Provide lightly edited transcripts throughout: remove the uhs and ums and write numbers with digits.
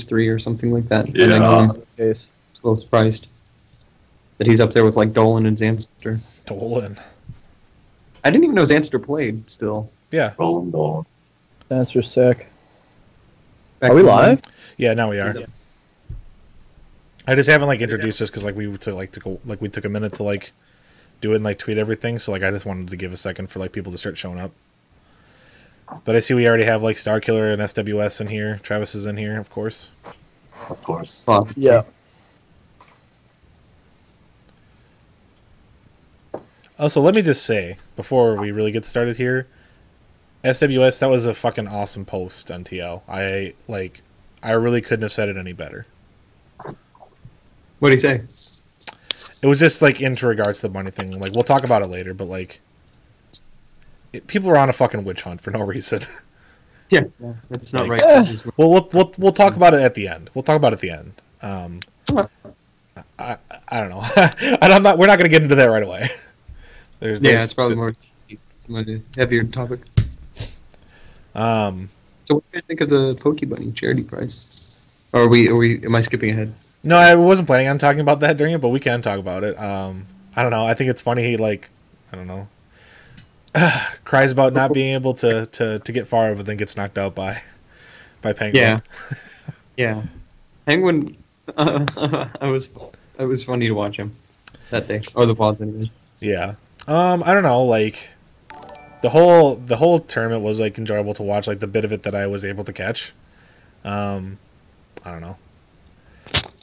3 or something like that. Yeah. And I know I'm Case. a little surprised that he's up there with like Dolan and Zanster. Dolan. I didn't even know Zanster played still. Yeah. Dolan. That's just sick. Back Are we in the- live? Yeah, now we are. Yeah. I just haven't like introduced us because like we took a minute to like do it and like tweet everything. So like I just wanted to give a second for like people to start showing up. But I see we already have like Starkiller and SWS in here. Travis is in here, of course. Of course. Fuck. Yeah. Also, let me just say before we really get started here, SWS, that was a fucking awesome post on TL. I really couldn't have said it any better. What do you say? It was just like into regards to the money thing. Like we'll talk about it later, but like people are on a fucking witch hunt for no reason. Yeah, that's not Like, right. Well, we'll talk about it at the end. We'll talk about it at the end. I don't know, and we're not going to get into that right away. It's probably more heavier topic. So what do you think of the Pokebunny charity prize? Or am I skipping ahead? No, I wasn't planning on talking about that during it, but we can talk about it. I don't know. I think it's funny. He I don't know, cries about not being able to get far, but then gets knocked out by Penguin. Yeah. Penguin. I was funny to watch him that day, or the VODs anyway. Yeah. I don't know. Like the whole tournament was like enjoyable to watch. Like the bit of it that I was able to catch. I don't know.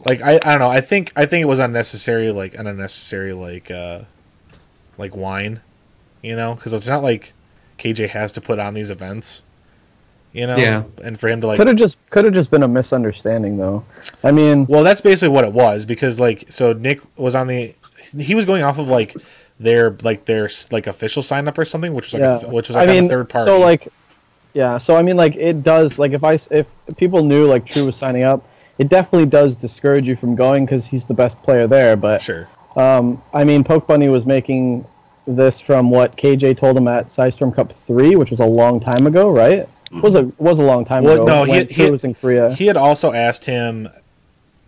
Like I don't know. I think it was unnecessary. Like an unnecessary like whine, you know, because it's not like KJ has to put on these events, you know. Yeah. And for him to like Could have just been a misunderstanding though. I mean, well, that's basically what it was because so Nick was he was going off of their official sign up or something, which was a third party. So I mean it does if people knew like True was signing up, it definitely does discourage you from going because he's the best player there. But sure. I mean, Poke Bunny was making this from what KJ told him at Psystorm Cup 3, which was a long time ago, right? Was a long time ago. No, he was in Korea. He had also asked him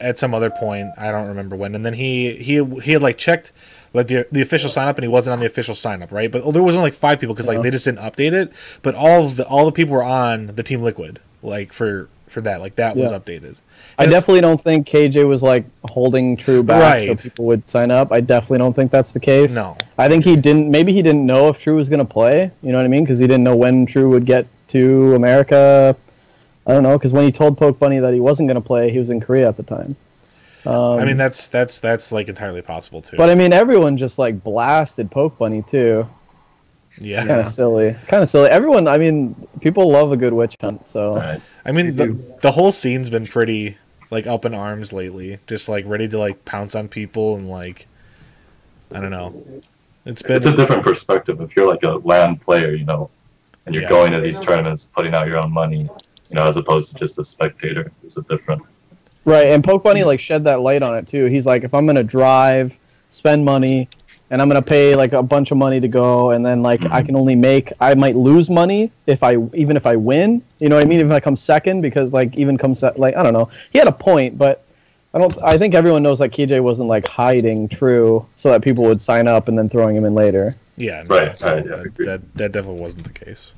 at some other point, I don't remember when, and then he had like checked like the official sign up, and he wasn't on the official sign up, right? But there was only like 5 people because like they just didn't update it. But all the people were on the Team Liquid like for that, like that was updated. I definitely don't think KJ was like holding True back so people would sign up. I definitely don't think that's the case. No. I think maybe he didn't know if True was going to play, you know what I mean? Because he didn't know when True would get to America. I don't know, because when he told Poke Bunny that he wasn't going to play, he was in Korea at the time. I mean, that's like entirely possible too. But I mean, everyone just like blasted Poke Bunny too. Yeah. Kind of silly. Everyone, I mean, people love a good witch hunt, so. Right. I mean, the whole scene's been pretty like up in arms lately, just like ready to like pounce on people and like I don't know. It's a different perspective if you're like a LAN player, you know, and you're going to these tournaments, putting out your own money, you know, as opposed to just a spectator. It's a different. Right, and Poke Bunny like shed that light on it too. He's like, if I'm gonna drive, spend money, and I'm gonna pay like a bunch of money to go, and then like I might lose money even if I win. You know what I mean? If I come second, because like I don't know. He had a point, but I think everyone knows that KJ wasn't like hiding True so that people would sign up and then throwing him in later. Yeah, right. That definitely wasn't the case.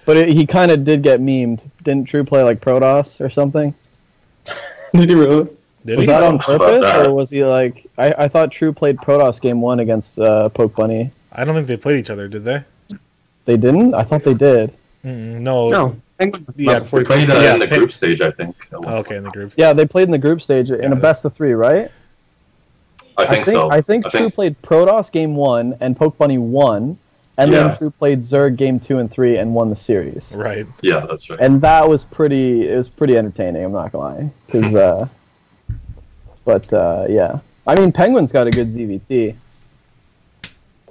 But he kind of did get memed. Didn't True play like Protoss or something? Did he really? Was that on purpose, or was he like? I thought True played Protoss game 1 against Poke Bunny. I don't think they played each other, did they? They didn't? I thought they did. No. Yeah, we played in the group stage, I think. Okay, in the group. Yeah, they played in the group stage in a best of 3, right? I think so. I think True played Protoss game 1 and Poke Bunny won, and then True played Zerg game 2 and 3 and won the series. Right. Yeah, that's right. And that was pretty entertaining, I'm not gonna lie. Yeah. I mean, Penguin's got a good ZVT.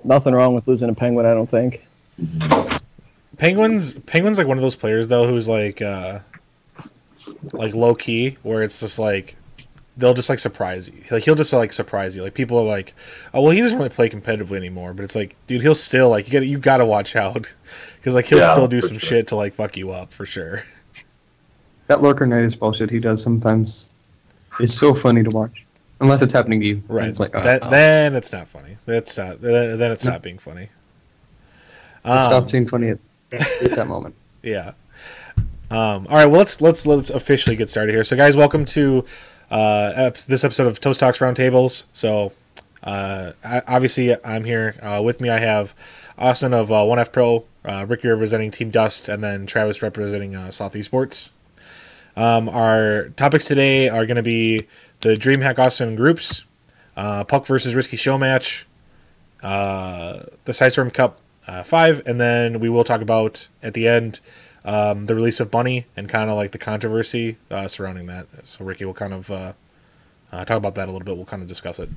Nothing wrong with losing a Penguin, I don't think. Penguin's like one of those players though who's like low key, where it's just like they'll just like surprise you. Like he'll just like surprise you. Like people are like, oh well, he doesn't really play competitively anymore. But it's like, dude, he'll still like you gotta watch out because like he'll still do some shit to like fuck you up for sure. That lurker-nitis bullshit he does sometimes is so funny to watch. Unless it's happening to you. Right. It's like, Then it's not funny. That's not. Then it's not being funny. It stops being funny at that moment. Yeah. All right. Well, let's officially get started here. So, guys, welcome to this episode of Toast Talks Roundtables. So, obviously, I'm here. With me, I have Austin of 1F Pro, Ricky representing Team Dust, and then Travis representing Sloth Esports. Our topics today are going to be the DreamHack Austin groups, Puck versus Risky Show match, the Sidestorm Cup 5, and then we will talk about, at the end, the release of Bunny and kind of like the controversy surrounding that. So Ricky will kind of talk about that a little bit. We'll kind of discuss it.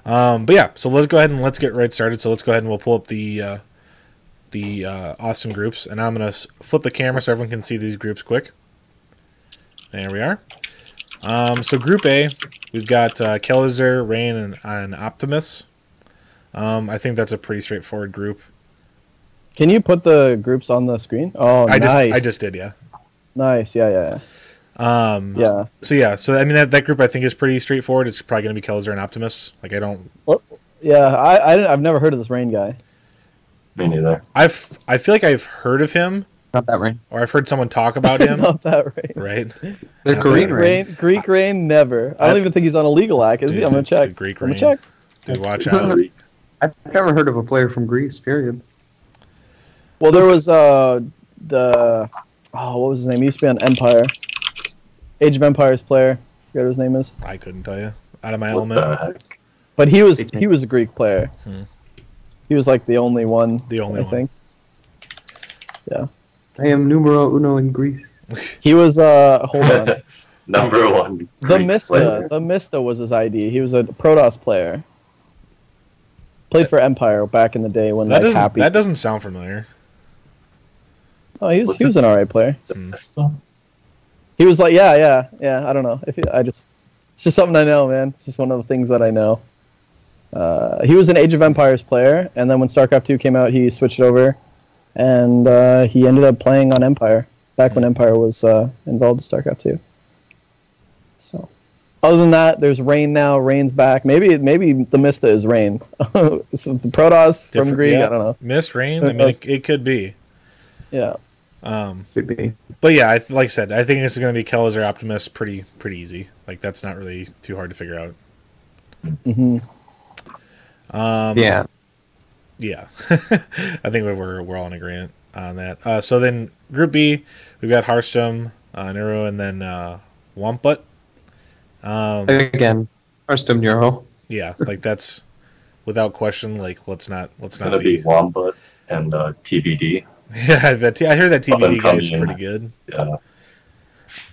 But yeah, so let's go ahead and let's get right started. So let's go ahead and we'll pull up the Austin groups, and I'm going to flip the camera so everyone can see these groups quick. There we are. So Group A, we've got Kellizer, Rain, and Optimus. I think that's a pretty straightforward group. Can you put the groups on the screen? Oh, nice. I just did, yeah. Nice, yeah. So I mean that group I think is pretty straightforward. It's probably going to be Kellizer and Optimus. Like I don't. Well, yeah, I've never heard of this Rain guy. Me neither. I feel like I've heard of him. Not that Rain. Or I've heard someone talk about him. Not that Rain. Right? The Korean Rain. Greek Rain, never. I don't even think he's on a legal act, is he? I'm going to check. The Greek I'm Rain. going to check. Dude, watch out. I've never heard of a player from Greece, period. Well, there was what was his name? He used to be on Empire. Age of Empires player. I forget what his name is. I couldn't tell you. Out of my What element. the heck? But he was a Greek player. He was like the only one. The only I one. think. Yeah. I am numero uno in Greece. He was hold on. Number one. The Greek Mista. player. The Mista was his ID. He was a Protoss player. Played for Empire back in the day when That doesn't sound familiar. Oh, he was an alright player. The Mista? He was like, yeah. I don't know. It's just something I know, man. It's just one of the things that I know. He was an Age of Empires player, and then when StarCraft 2 came out, he switched over, and he ended up playing on Empire back when Empire was involved in StarCraft 2. So, other than that, there's Rain now. Rain's back. Maybe the Mista is Rain. So the Protoss from Greek. Yeah. I don't know. Mist Rain. I mean, it could be. Yeah. Could be. But yeah, like I said, I think this is going to be Kellizer Optimus pretty easy. Like that's not really too hard to figure out. Mm-hmm. Yeah. Yeah. I think we're all in agreement on that. So then Group B, we've got Hearthstone, Nero, and then Wamput. Again, Hearthstone Euro. Yeah, like that's without question. Like let's not Gonna be Wombat and TBD. Yeah, I heard that TBD guy is pretty good.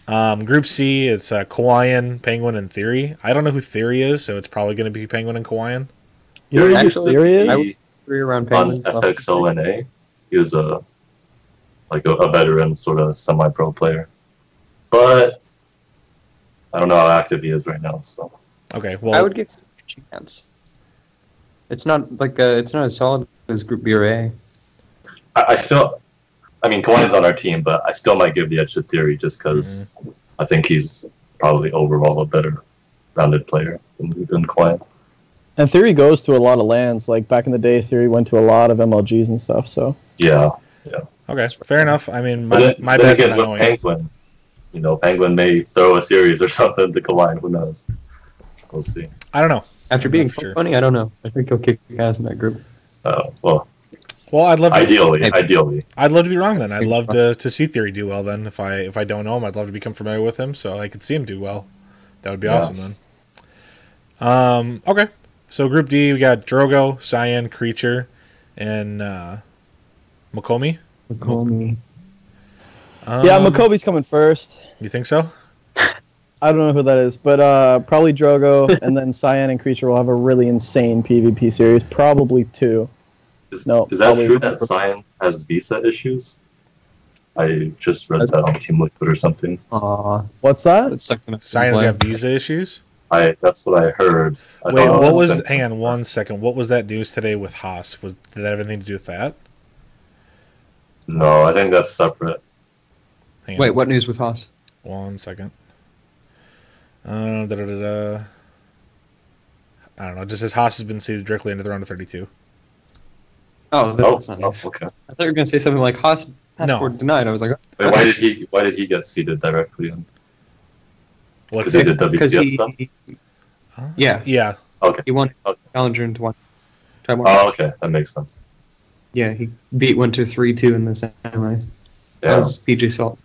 Yeah. Group C, it's Kawaiian, Penguin, and Theory. I don't know who Theory is, so it's probably going to be Penguin and Kawaiian. You're Actually, serious? I was three around On Penguin. FXONA, he was a veteran sort of semi-pro player, but I don't know how active he is right now. So Okay, well, I would give it a chance. It's not it's not as solid as Group B or A. I mean, Kawhi's on our team, but I still might give the edge to Theory just because I think he's probably overall a better rounded player than Kawhi. And Theory goes to a lot of lands. Like back in the day, Theory went to a lot of MLGs and stuff. So Yeah. okay, fair enough. I mean, But my then bad for again, not with knowing. Penguin, Penguin may throw a series or something to Kawhi. Who knows? We'll see. I don't know. After being for sure. funny, I don't know. I think he'll kick ass in that group. Well, I'd love to, Ideally. I'd love to be wrong then. I'd love to see Theory do well then. If I don't know him, I'd love to become familiar with him so I could see him do well. That would be awesome then. Okay. So Group D, we got Drogo, Cyan, Creature, and Makomi. Makomi. yeah, Makovi's coming first. You think so? I don't know who that is, but probably Drogo, and then Cyan and Creature will have a really insane PvP series. Probably 2. Is No, that probably true that Cyan has visa issues? I just read that on Team Liquid or something. What's that? That's second. Cyan's have visa issues? That's what I heard. Wait, what was? Hang on 1 second. What was that news today with Haas? Did that have anything to do with that? No, I think that's separate. Hang on. Wait, what news with Haas? 1 second. Da-da-da-da. I don't know. Just as Haas has been seeded directly into the round of 32. Oh, that's not Oh, nice. okay. I thought you were gonna say something like Haas passport denied. I was like, Wait, why did he get seated directly in? What's Because he it? did because WCS stuff? yeah, Yeah. Okay. he won Okay. Challenger in Taiwan. Oh, okay. That makes sense. Yeah, he beat Winter 3-2 in the semis. That Yeah. was PJ Salt.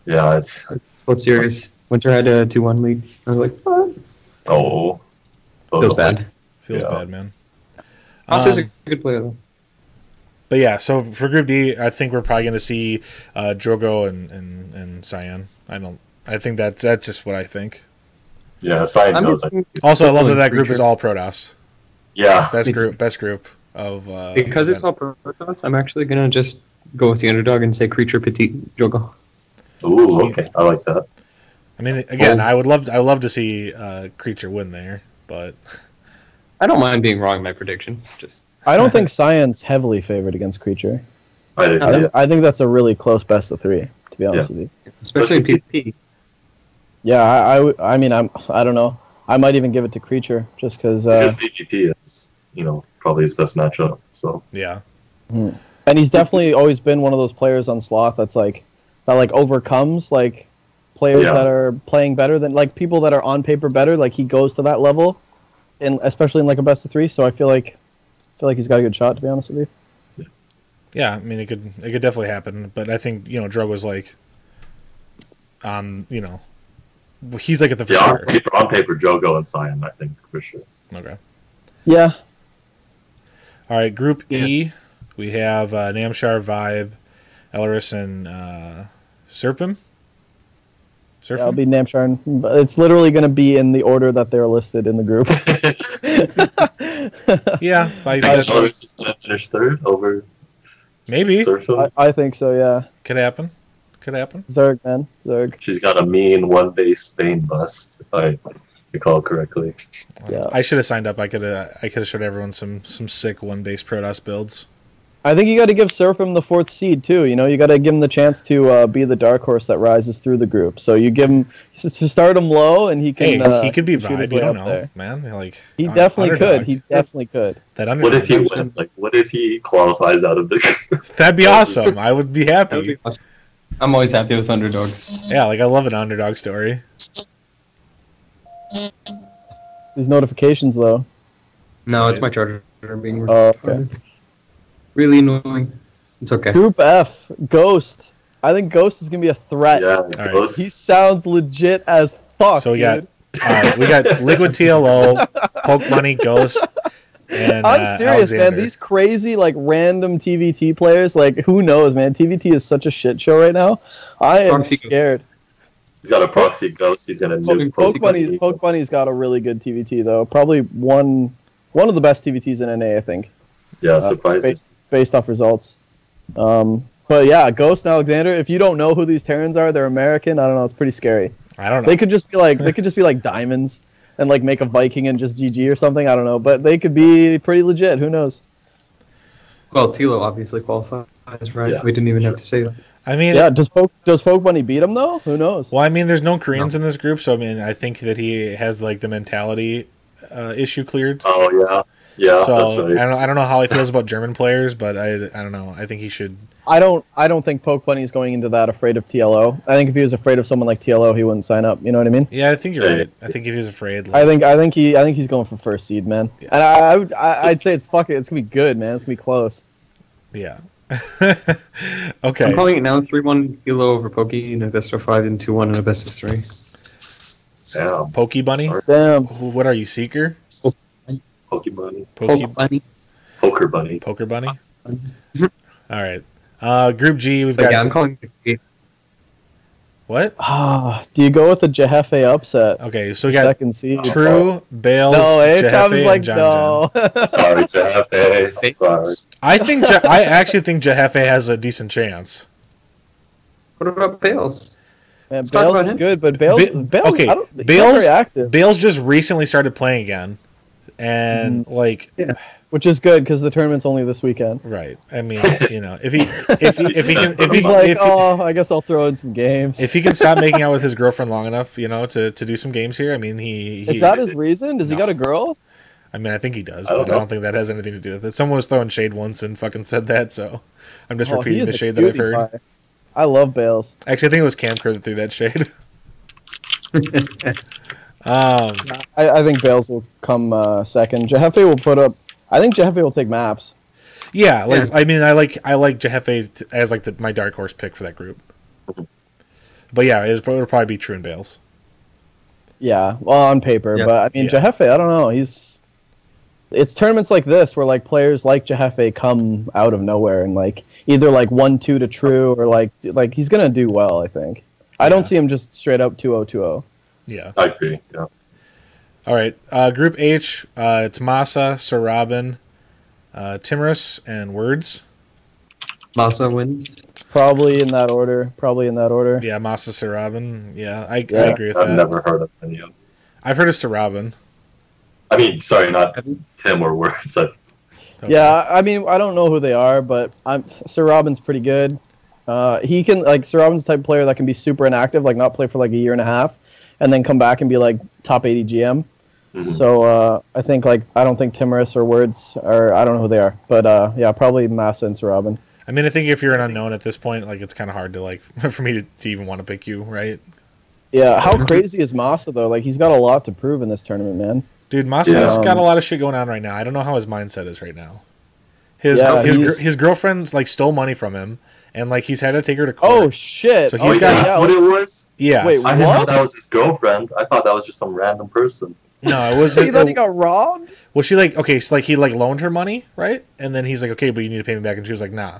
Yeah. It's, Both series. Winter had a 2-1 lead. I was like, what? oh. Feels bad. Feels Yeah. bad, man. Haas is a good player, though. But yeah, so for Group D, I think we're probably going to see Drogo and Cyan. I think that's just what I think. Yeah, Cyan I'm knows. missing- Also, I love that Definitely group is Creature. all Protoss. Yeah. Best Me too. group of Because it's all Protoss, I'm actually gonna just go with the underdog and say Creature Petite Jogo. Ooh, okay. I like that. I mean, again, I would love to see Creature win there, but I don't mind being wrong in my prediction. Just I don't think Cyan's heavily favored against Creature. I did. I think that's a really close best of 3, to be honest with you. especially in PvP. Yeah, I mean, I don't know. I might even give it to Creature just because. Because PGP is, probably his best matchup. So yeah. And he's definitely always been one of those players on Sloth that overcomes like players Yeah. that are playing better than like people that are on paper better. Like he goes to that level, and especially in like a best of 3. So I feel like he's got a good shot, to be honest with you. Yeah, I mean, it could definitely happen, but I think Drogo's like on he's like at the for yeah, sure. on paper, Jogo and Cyan, I think for sure. Okay. Yeah. All right, Group E, we have Namshar, Vibe, Elris, and Serpim. Yeah, I'll be Namshar. But it's literally going to be in the order that they're listed in the group. Yeah, Elris is gonna finish third over maybe Surfing. I think so, yeah. could happen. Zerg, man. Zerg. She's got a mean one base Spain bust, if I recall correctly. Yeah. I should have signed up. I could have showed everyone some sick one base Protoss builds. I think you got to give Surfim the 4th seed, too. You got to give him the chance to be the dark horse that rises through the group. So you give him to start him low, and he can. Hey, he could be shoot his Vibe. You way don't up know, there. man. Like He definitely underdog. could. He definitely could. That What if underdog. he wins? Like, what if he qualifies out of the group? That'd be awesome. I would be That would happy. be awesome. I'm always happy with underdogs. Yeah, like I love an underdog story. These notifications, though. No, it's my charger being Oh, okay. really annoying. It's okay. Group F, Ghost. I think Ghost is gonna be a threat. Yeah, right. those- He sounds legit as fuck. So we dude. got Liquid TLO, Poke Money, Ghost, and I'm serious, Alexander. man. These crazy, like, random TVT players, like, who knows, man? TVT is such a shit show right now. I am Proxy. scared. He's got a proxy ghost. He's gonna nuke Poke Bunny's got a really good TVT, though. Probably one of the best TVTs in NA, I think. Yeah, surprising. Based off results. But yeah, Ghost and Alexander. If you don't know who these Terrans are, they're American. I don't know. It's pretty scary. I don't know. They could just be like diamonds and like make a Viking and just GG or something. I don't know, but they could be pretty legit. Who knows? Well, Tilo obviously qualifies, right? Yeah. We didn't even have to say that. I mean, Yeah, does Poke Bunny beat him though? Who knows? well, I mean, there's no Koreans in this group, so I mean, I think that he has like the mentality issue cleared. Oh yeah, yeah. So that's right. I don't know how he feels about German players, but I don't know. I think he should. I don't think Poke Bunny is going into that afraid of TLO. I think if he was afraid of someone like TLO, he wouldn't sign up. You know what I mean? Yeah, I think you're Yeah. right. I think if he was afraid, I think he's going for first seed, man. And I'd say it's gonna be good, man. It's gonna be close. yeah. I'm Okay. calling it now 3-1 Tilo over Pokey in a best of 5 and 2-1 in a best of 3. Damn, Pokey Bunny. Sorry. Damn. What are you, Seeker? Pokemon, Poke Bunny. Poker Bunny. Poker Bunny. All right. Group G, we've But got yeah, I'm calling it what? Do you go with the Jehefe upset? Okay, so we got Second seed. True, Bales, No, Jehefe, Travis and like John no. Sorry, Jeff. Hey, sorry. I actually think Jehefe has a decent chance. What about Bales? Man, Let's talk Bales about is him. good, but Bales, okay, he's not Bales- very active. Bales just recently started playing again. and like, Yeah. Which is good because the tournament's only this weekend. right. I mean, you know, if he can He's like, oh, I guess I'll throw in some games. if he can stop making out with his girlfriend long enough, you know, to do some games here. I mean, Is that his reason? Does he got a girl? I mean, I think he does, I don't but I know. don't think that has anything to do with it. Someone was throwing shade once and fucking said that, so I'm just Oh, repeating he is the a shade that I've cutie heard. pie. I love Bales. Actually, I think it was Camker that threw that shade. I think Bales will come second. Jehefe will put up. I think Jehefe will take maps. Yeah, like Yeah. I mean, I like Jehefe as like my dark horse pick for that group. But yeah, it'll probably be True and Bales. Yeah, well, on paper, Yeah. but I mean, Yeah. Jehefe, I don't know. It's tournaments like this where like players like Jehefe come out of nowhere and like either like 1-2 to True or like he's gonna do well. I think. I Yeah. don't see him just straight up 2-0-2-0. Yeah. I agree. Yeah. All right. Group H. It's Masa, Sarabin, Timorous, and Words. Masa wins. Probably in that order. Yeah, Masa, Sarabin. Yeah, I Yeah. agree with I've that. never heard of any of these. I've heard of Sarabin. I mean, sorry, not Tim or Words. Okay. Yeah, I mean, I don't know who they are, but Sir Robin's pretty good. He can Sir Robin's the type of player that can be super inactive, like not play for like a year and a half, and then come back and be like top 80 GM. Mhm. So I think I don't think Timorous or Words are, I don't know who they are, but yeah, probably Massa and Sir Robin. I mean, I think if you're an unknown at this point, like it's kind of hard to like for me to even want to pick you, right? Yeah, how crazy is Massa though? Like he's got a lot to prove in this tournament, man. Dude, Masa's Yeah. got a lot of shit going on right now. I don't know how his mindset is right now. His Yeah, his girlfriend's like stole money from him, and like he's had to take her to court. Oh shit! So Oh, he's Wait, got- yeah, that's what it was? yeah. Wait, I didn't know What? that was his girlfriend. I thought that was just some random person. No, it was. So you thought he got robbed? Well, she like okay, so like he like loaned her money, right? And then he's like, okay, but you need to pay me back, and she was like, nah,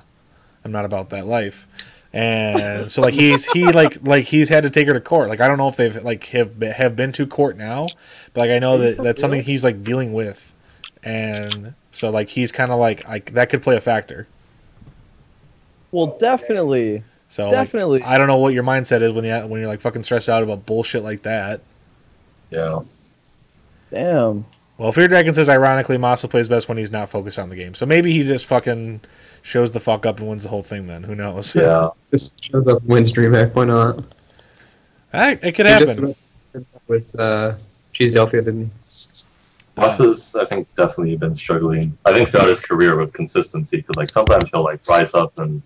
I'm not about that life. And so like he's had to take her to court. Like I don't know if they've like have been to court now, but like I know that that's something he's like dealing with, and so like he's kind of like that could play a factor. Well, definitely. So like, Definitely. I don't know what your mindset is when you're like fucking stressed out about bullshit like that. Yeah. Damn. Well, Fear Dragon says ironically Masa plays best when he's not focused on the game. So maybe he just fucking shows the fuck up and wins the whole thing then. Who knows? Yeah. Just shows up, wins DreamHack. Why not? It could He happen. just with Cheese Delphia, didn't he? Musta's, I think, definitely been struggling. I think throughout his career with consistency, because like sometimes he'll like rise up and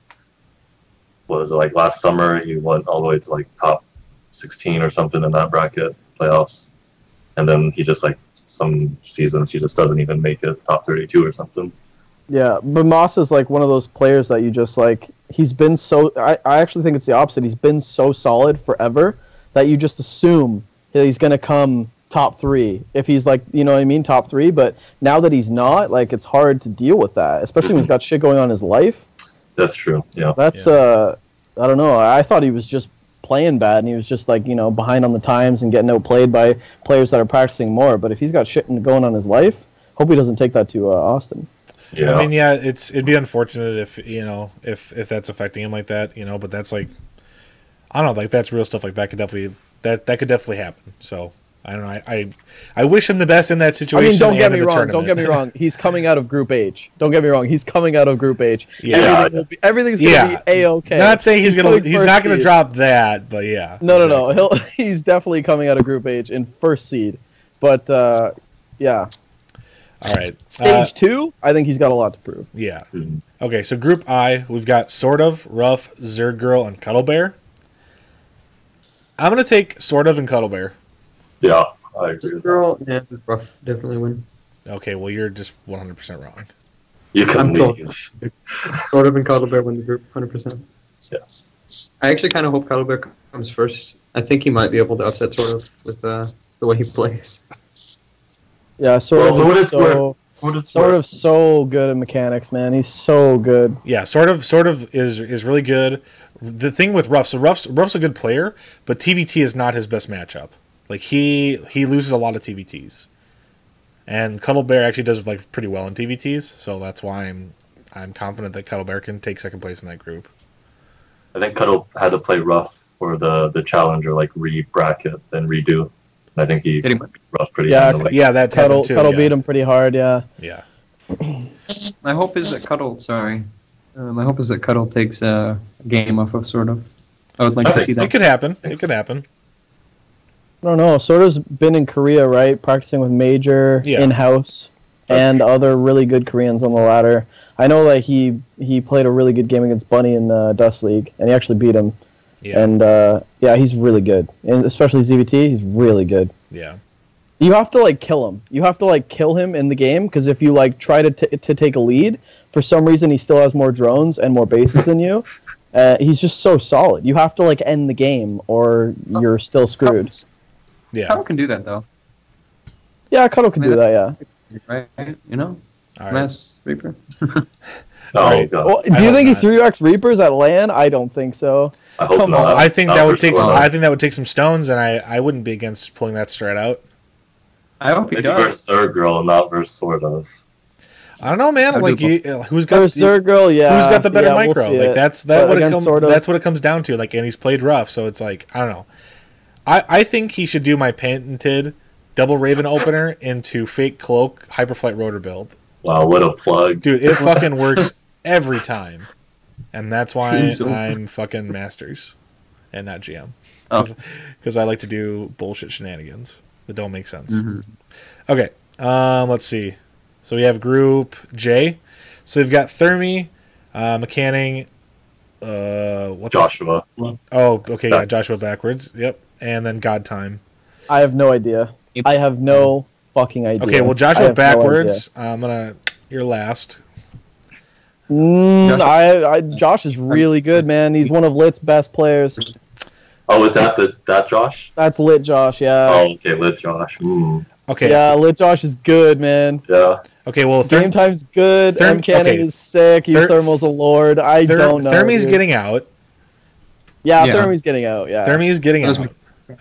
what was it like last summer he went all the way to like top 16 or something in that bracket playoffs, and then he just like some seasons he just doesn't even make it top 32 or something. Yeah, but Moss is like one of those players that you just like. He's been so. I actually think it's the opposite. He's been so solid forever that you just assume that he's gonna come top 3 if he's like, you know what I mean, top 3. But now that he's not, like, it's hard to deal with that, especially when he's got shit going on in his life. That's true. Yeah. That's I don't know. I thought he was just playing bad and he was just like, you know, behind on the times and getting outplayed by players that are practicing more. But if he's got shit going on in his life, hope he doesn't take that to Austin. Yeah. I mean, yeah, it'd be unfortunate if you know if that's affecting him like that, you know. But that's like, I don't know, like that's real stuff. Like that could definitely happen. So I don't know. I wish him the best in that I situation. mean, don't get and me in the wrong. Don't tournament. get me wrong. He's coming out of Group H. Don't get me wrong. He's coming out of Group H. Yeah. Everything's gonna be a-okay. Not saying he's going not gonna seed. drop that, but yeah. No. He's definitely coming out of Group H in first seed. But yeah, All right. stage 2, I think he's got a lot to prove. Yeah. Mhm. Okay, so Group I, we've got Sort of, Rough, Zerg Girl, and Cuddle Bear. I'm gonna take Sort of and Cuddle Bear. Yeah, I agree. This With that. girl, yeah, Rough definitely win. Okay, well you're just 100% wrong. You can I'm told. leave. Sort of and Cuddle Bear win the group, 100%. Yeah. I actually kind of hope Cuddle Bear comes first. I think he might be able to upset Sort of with the way he plays. Yeah, Sort Well, of is What it's sort worth. of so good at mechanics, man. He's so good. Yeah, sort of is really good. The thing with Ruff, so Ruff's a good player, but TVT is not his best matchup. Like he loses a lot of TVTs, and Cuddle Bear actually does like pretty well in TVTs. So that's why I'm confident that Cuddle Bear can take second place in that group. I think Cuddle had to play rough for the challenger like re-bracket then redo. I think he Did he win? roughed pretty Yeah, handily. Yeah, that happened too. Cuddle yeah. beat him pretty hard. Yeah. Yeah. My hope is that Cuddle. Sorry, my hope is that Cuddle takes a game off of sort of. I would like I to think see so. that. It could happen. It could happen. I don't know. Sorta's been in Korea, right? Practicing with Major Yeah. in-house That's and true. other really good Koreans on the ladder. I know that he played a really good game against Bunny in the Dust League, and he actually beat him. Yeah. And yeah, he's really good, and especially ZVT, he's really good. Yeah. You have to like kill him. You have to like kill him in the game because if you like try to take a lead, for some reason he still has more drones and more bases than you. He's just so solid. You have to like end the game or you're still screwed. Yeah. Cuddle can do that though, Yeah, Cuddle can I mean, do that. Yeah. right? You know, All right. Mass Reaper. Oh, Alright. God. Well, I do you hope think he not. 3x Reapers at LAN? I don't think so. I hope Come not. on. I think Not that for would take some. sure. I think that would take some stones, and I wouldn't be against pulling that strat out. I hope he Maybe does. versus Third Girl, not versus Sordos. I don't know, man. I'd Like, do who's got There's Zergirl, yeah. who's got the better yeah, we'll micro? see Like it. that's But what it against comes. sort of- That's what it comes down to. Like, and he's played rough, so it's like I don't know. I think he should do my patented double Raven opener into fake cloak hyperflight rotor build. Wow, what a plug. Dude, it fucking works every time. And that's why So- I'm fucking Masters and not GM. Oh. Because I like to do bullshit shenanigans that don't make sense. Mhm. Okay, let's see. So we have Group J. So we've got Thermi, McCanning, what the Joshua. oh, okay, yeah, Backwards. Joshua backwards. Yep. And then God Time. I have no idea. I have no fucking idea. Okay, well, I Joshua have no backwards. You're last. Josh is really good, man. He's one of Lit's best players. Oh, is that that Josh? That's Lit Josh, yeah. Oh, okay, lit Josh. Okay. Yeah, Lit Josh is good, man. Yeah. Okay, well, Game time's good. Therm- Canning okay. is sick. He's Ther- Thermal's a lord. I don't know. Thermi's dude. getting out. Yeah, Yeah. Thermi's getting out, yeah. Thermi is getting Those- out.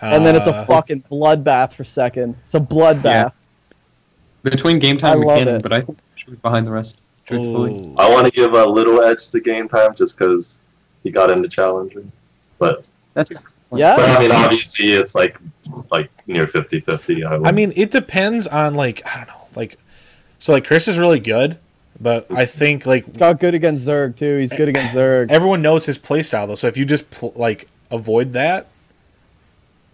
And then it's a Uh, fucking bloodbath for second. It's a bloodbath. Between game time and I love Cannon, it. but I think he should be behind the rest. Truthfully, oh. I want to give a little edge to game time just because he got into challenging. But that's a Yeah? I mean, obviously, it's like near 50-50. I mean, it depends on like I don't know, like so like Chris is really good, but I think like Got good against Zerg, too. He's good against Zerg. everyone knows his playstyle though. So if you just like avoid that,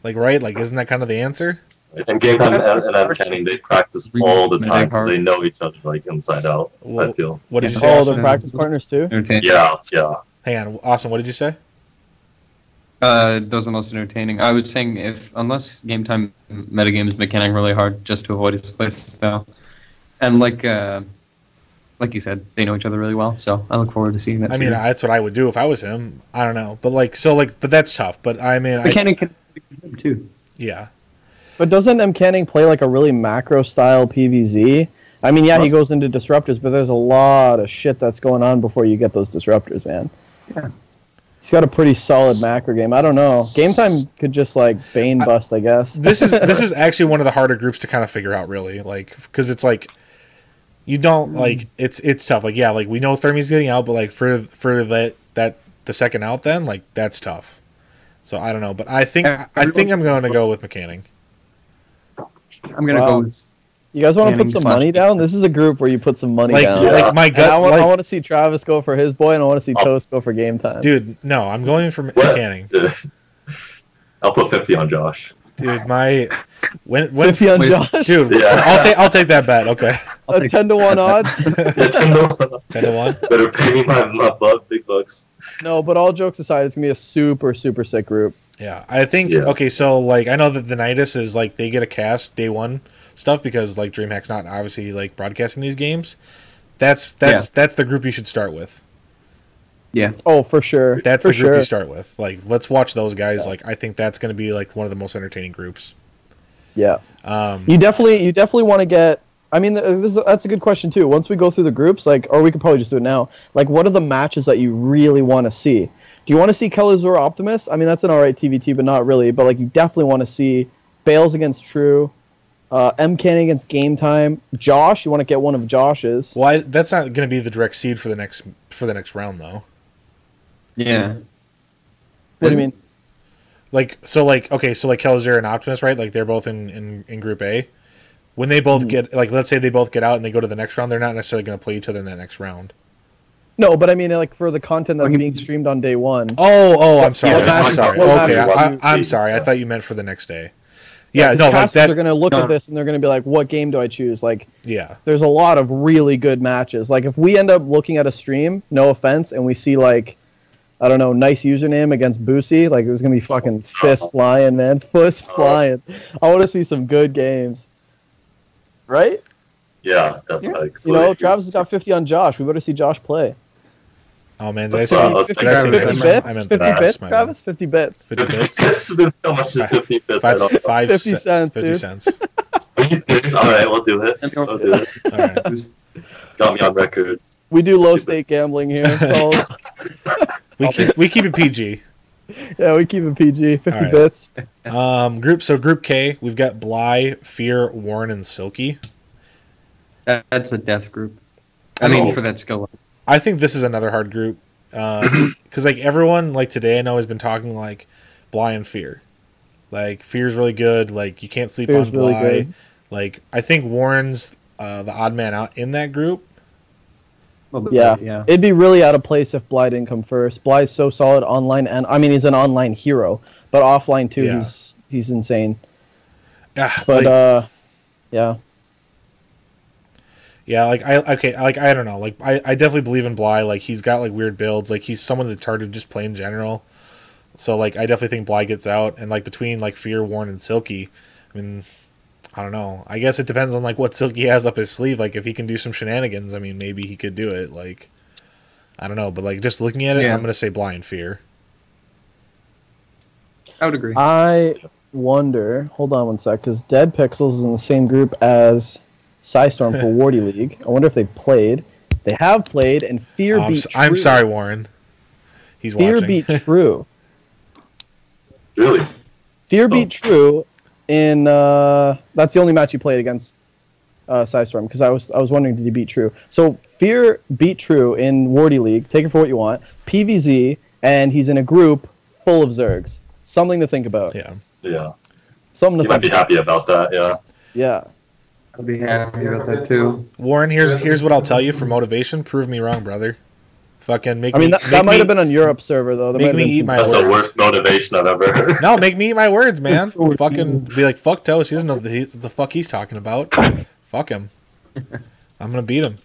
like right, like isn't that kind of the answer? and game time and Canning, they practice all the time, so they know each other like inside out. Well, I feel. What did you say? Oh, Austin? they're practice partners, too? entertaining. Yeah. Hang on, Austin. What did you say? Those are the most entertaining. I was saying unless game time metagame is mechanic really hard just to avoid his play style, and like you said, they know each other really well. So I look forward to seeing that. I mean, series. that's what I would do if I was him. I don't know, but but that's tough. But I mean, mechanic can do too. yeah. But doesn't M. Canning play like a really macro-style PvZ? I mean, yeah, he goes into disruptors, but there's a lot of shit that's going on before you get those disruptors, man. Yeah. He's got a pretty solid macro game. I don't know. Game time could just like Bane bust, I guess. This is actually one of the harder groups to kind of figure out, really, like because it's like you don't like it's tough. Like yeah, like we know Thermi's getting out, but like for that the second out, then like that's tough. So I don't know, but I think I'm going to go with McCanning. I'm gonna Wow. go with You guys want to put Canning some slash- money down? This is a group where you put some money Like down. Yeah. like my And gut, I like, want to see Travis go for his boy, and I want to see Toast go for game time. dude. No, I'm going for What? McCanning. I'll put 50 on Josh. Dude, when 50 on wait, Josh. dude, Yeah. I'll take that bet. Okay, I'll A take 10 to 1 odds. 10-1. Better pay me my big bucks. No, but all jokes aside, it's gonna be a super, super sick group. Yeah, I think Yeah. okay. So like, I know that the Nidus is like they get a cast day one stuff because like DreamHack's not obviously like broadcasting these games. That's the group you should start with. yeah. Oh, for sure. That's for the group sure. you start with. Like, let's watch those guys. Like, I think that's going to be like one of the most entertaining groups. Yeah. Um, You definitely want to get. I mean, that's a good question too. Once we go through the groups, like, or we could probably just do it now. Like, what are the matches that you really want to see? Do you want to see Kelazor Optimus? I mean, that's an alright TVT, but not really. But like, you definitely want to see Bales against True, M. Canning against Game Time. Josh, you want to get one of Josh's. well, that's not going to be the direct seed for the next round, though. Yeah. What do you mean? okay, so like Kelzer and Optimus, right? Like they're both in Group A. When they both get, like, let's say they both get out and they go to the next round, they're not necessarily going to play each other in that next round. No, but I mean, like, for the content that's being streamed on day one. Oh, I'm sorry. Yeah, I'm sorry. Okay, I'm sorry. I thought you meant for the next day. Yeah, no, like that. They're going to look at this and they're going to be like, what game do I choose? Like, yeah, there's a lot of really good matches. Like, if we end up looking at a stream, no offense, and we see, like, I don't know, nice username against Boosie, like, it was going to be fucking fist flying, man. Fist flying. I want to see some good games. Right? Yeah, definitely. You know, Travis has got 50 on Josh. We better see Josh play. Oh man, did I Let's say 50 Travis, bits? I meant 50 Travis, bits, my Travis? 50 bits. 50 bits? How much is 50 bits? I don't know. 50 cents, 50 dude. cents. All right, we'll do it. We'll do it. All right. Got me on record. We do low stake gambling here. So, We keep it PG. yeah, we keep it PG. 50 Alright. bits. Group K, we've got Bly, Fear, Warren, and Silky. That's a death group. I mean, for that skill level. I think this is another hard group because like everyone like today I know has been talking like Bly and Fear. Like Fear's really good. Like you can't sleep Fear's on really Bly. good. Like I think Warren's the odd man out in that group. Yeah. It'd be really out of place if Bly didn't come first. Bly's so solid online, and I mean he's an online hero, but offline too, Yeah. he's insane. Yeah, But yeah. Yeah, like I don't know. Like I definitely believe in Bly. Like he's got like weird builds. Like he's someone that's hard to just play in general. So like I definitely think Bly gets out. And like between like Fear, Warren, and Silky, I mean, I don't know. I guess it depends on like what Silky has up his sleeve. Like if he can do some shenanigans, I mean maybe he could do it. Like I don't know, but like just looking at it, I'm gonna say Bly and Fear. I would agree. I wonder. Hold on one sec, because Dead Pixels is in the same group as Psystorm for Wardy League. I wonder if they've played. They have played, and Fear beat True. I'm sorry, Warren. He's Fear watching. beat True. Really? Fear beat True in that's the only match he played against Psystorm, because I was wondering, did he beat True? So Fear beat True in Wardy League. Take it for what you want. PVZ, and he's in a group full of Zergs. Something to think about. Yeah. Yeah. Something to You might think be happy about that, yeah. Yeah. I'd be happy about that too. Warren, here's what I'll tell you for motivation. Prove me wrong, brother. Fucking make I mean, me. that might have been on Europe server though. That Make might me have been eat some- my That's words. the worst motivation I've ever heard. No, make me eat my words, man. Fucking be like, fuck Toast. He doesn't know what the fuck he's talking about. Fuck him. I'm gonna beat him.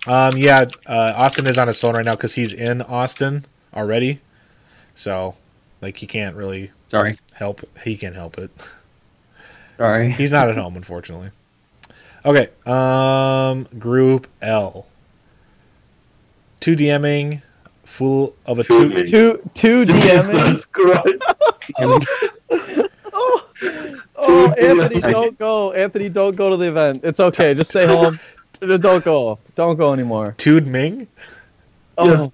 Austin is on his phone right now because he's in Austin already. So, like, he can't really help. He can't help it. Sorry. He's not at home, unfortunately. Okay. Group L. 2 DMing. Fool of a two. Two DMing. Jesus Christ. Oh, Anthony, don't go. Anthony, don't go to the event. It's okay. Just stay home. Don't go. Don't go anymore. Tude Ming? Oh,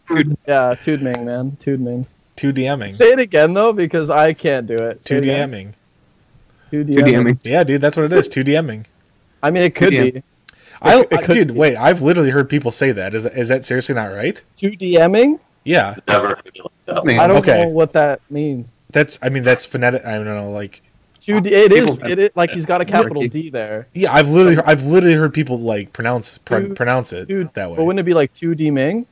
yeah, Tude Ming, man. Tude Ming. 2 DMing. Say it again, though, because I can't do it. 2 DMing. 2 2 DMing. Yeah, dude, that's what it is. 2 DMing. I mean, it could be. Dude, wait, I've literally heard people say that. Is that seriously not right? 2 DMing? Yeah. Never heard it like that. Man, I don't Okay. know what that means. That's phonetic. I don't know, like. 2D. It is. Like he's got a capital D there. Yeah, I've literally heard people like pronounce it Dude, that way. But wouldn't it be like 2D Ming?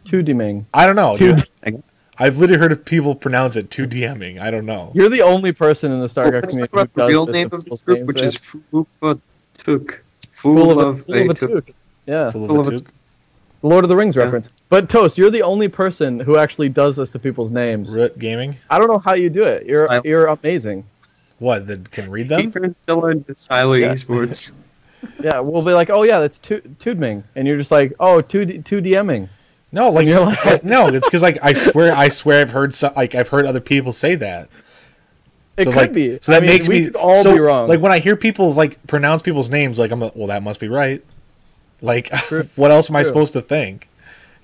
2D Ming. I don't know, dude. 2D. I've literally heard of people pronounce it 2 DMing. I don't know. You're the only person in the StarCraft Let's community talk who about the does real this name with of this people's group, names, which yeah. is Full Full of a Took. Took. Yeah. Full of a toque. Lord of the Rings Yeah. reference. But Toast, you're the only person who actually does this to people's names. Root Gaming. I don't know how you do it. Silent. You're amazing. What? That can read them? Still in Silo Yeah. Esports. Yeah, we'll be like, oh yeah, that's Tudming, and you're just like, oh, 2DMing. No, like, You're like- no. It's because like I swear I've heard I've heard other people say that. It So, could like, be. So that I mean, makes we me could all so, be wrong. Like when I hear people like pronounce people's names, like I'm like, well, that must be right. Like, True. what else am I True. supposed to think?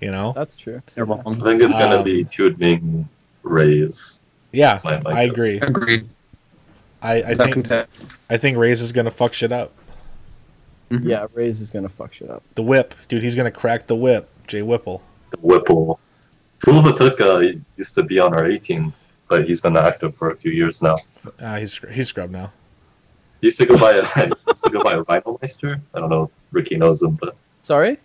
You know? That's true. They're I wrong. think it's gonna be Tudming Rays. Yeah, Like I this. agree. Agreed. I think Raze is gonna fuck shit up. Mm-hmm. Yeah, Raze is gonna fuck shit up. The whip, dude. He's gonna crack the whip. Jay Whipple. The Whipple. Fool of a Took used to be on our A team. but he's been active for a few years now. He's scrubbed now. He used to go by Rhino Meister. I don't know if Ricky knows him, but Sorry?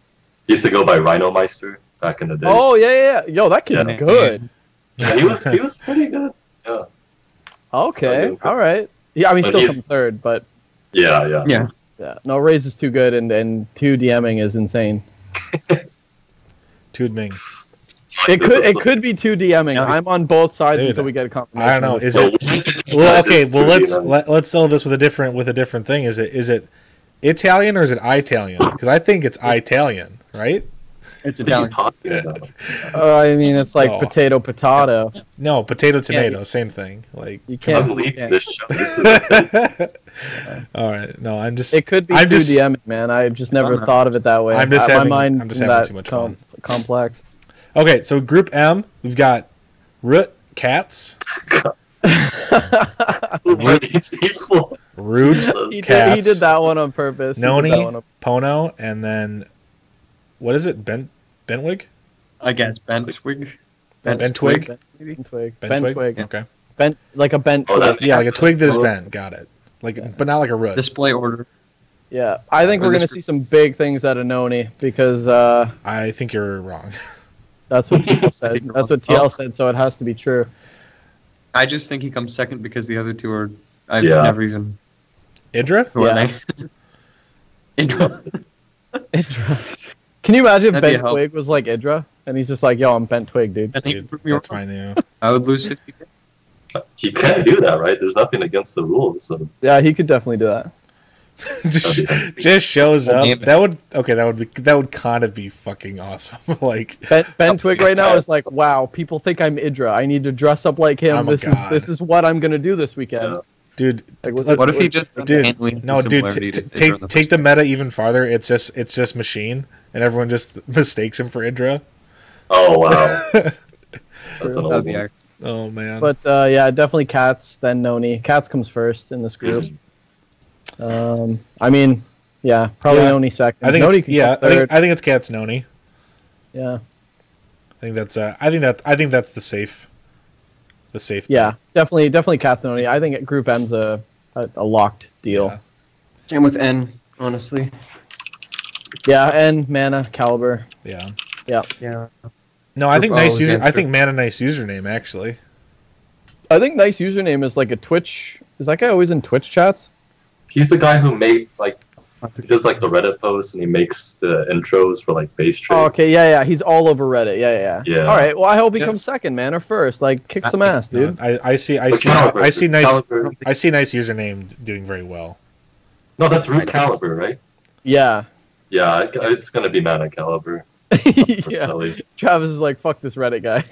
he used to go by Rhino Meister back in the day. Oh, yeah. Yo, that kid's Yeah. good. Yeah, he was pretty good. Yeah. Okay, all right. Yeah, I mean, But still he's- come third, but Yeah. Yeah. yeah. No, Raze is too good, and 2 DMing is insane. Tude Ming. It could be 2 DMing. Yeah, I'm on both sides Dude, until we get a confirmation. I don't know. of Is this. it well? Okay. Well, let's settle this with a different thing. Is it Italian or is it Italian? Because I think it's Italian, right? It's What are you Italian. talking about? I mean, it's like Oh. potato. No, potato tomato, same thing. Like, You I'm can't. leaving this show. This is all right. No, I'm just. It could be I'm 2 just- DMing, man. I've just never Fun. thought of it that way. I'm just My having- mind I'm just isn't having that too much fun. complex. Okay, so Group M, we've got Root Cats, who are these people? Root He Cats, did that one on purpose. He did that one Noni, on- Pono, and then what is it? Bentwig? I guess Bentwig. Bentwig? Maybe. Twig. Bentwig? Bent twig. Okay. Bent like a bent Oh, twig. that- Yeah, like a twig that is bent. Got it. Like, but not like a root. Display order. Yeah, I think Or we're this gonna see some big things out of Noni because I think you're wrong. that's what TL said. think you're That's wrong. what TL said, so it has to be true. I just think he comes second because the other two are. I've Yeah. never even. Idra? Who Yeah. are they? Intro. Can you imagine That'd be a Bent help. Twig was like Idra, and he's just like, "Yo, I'm Bent Twig, dude." I think Dude, prove me that's wrong. my new. I would lose 50. You can't do that, right? There's nothing against the rules. So Yeah, he could definitely do that. just shows up. Name it. That would kind of be fucking awesome. Like, Ben Twig right now is like, "Wow, people think I'm Idra. I need to dress up like him. Oh my God. This is what I'm gonna do this weekend." Yeah. dude, Like, What if he just Dude, no, dude, take the meta even farther. It's just machine, and everyone just mistakes him for Idra. Oh wow, that's an True. old one. Oh man. But yeah, definitely Cats, then Noni. Cats comes first in this group. I mean, yeah, probably Yeah. Noni second. I think Noni it's, can yeah, come third. I think it's Cats Noni. Yeah, I think that's the safe. yeah, definitely Cats Noni. I think Group M's a locked deal. Yeah. Same with N, honestly. Yeah, and Mana Caliber. Yeah. Yeah. No, I think Group O nice is user. I answer. think man a nice username actually. I think nice username is like a Twitch. Is that guy always in Twitch chats? He's the guy who made he does like the Reddit posts and he makes the intros for like base trade. Oh, okay, yeah. He's all over Reddit. Yeah. Yeah. All right. Well, I hope he Yeah. comes second, man, or first. Like, kick some ass, dude. I see But Caliber, nice Caliber- nice username doing very well. No, that's Root Caliber, right? Yeah. Yeah, it's gonna be Mana Caliber. Yeah. Really. Travis is like, fuck this Reddit guy.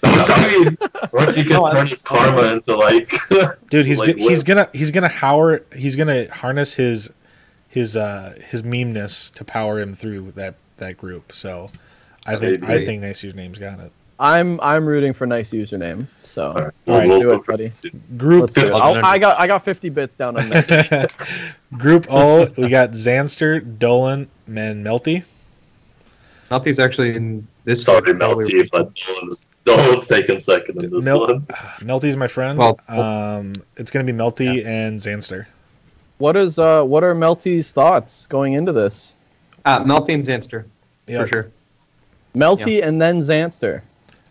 I mean, unless he can turn his karma into like. Dude, he's like, he's gonna harness his memeness to power him through that group. So I think nice username's got it. I'm rooting for nice username. So All right, let's we'll do go it, for buddy. Group Let's do it. I got 50 bits down on that. Group O, we got Zanster, Dolan, and Melty. Melty's actually in this Sorry, group, probably- Melty, but Dolan's taking second in this one. Melty's my friend. Well- It's gonna be Melty and Zanster. What are Melty's thoughts going into this? Melty and Zanster, Yeah, for sure. Melty and then Zanster.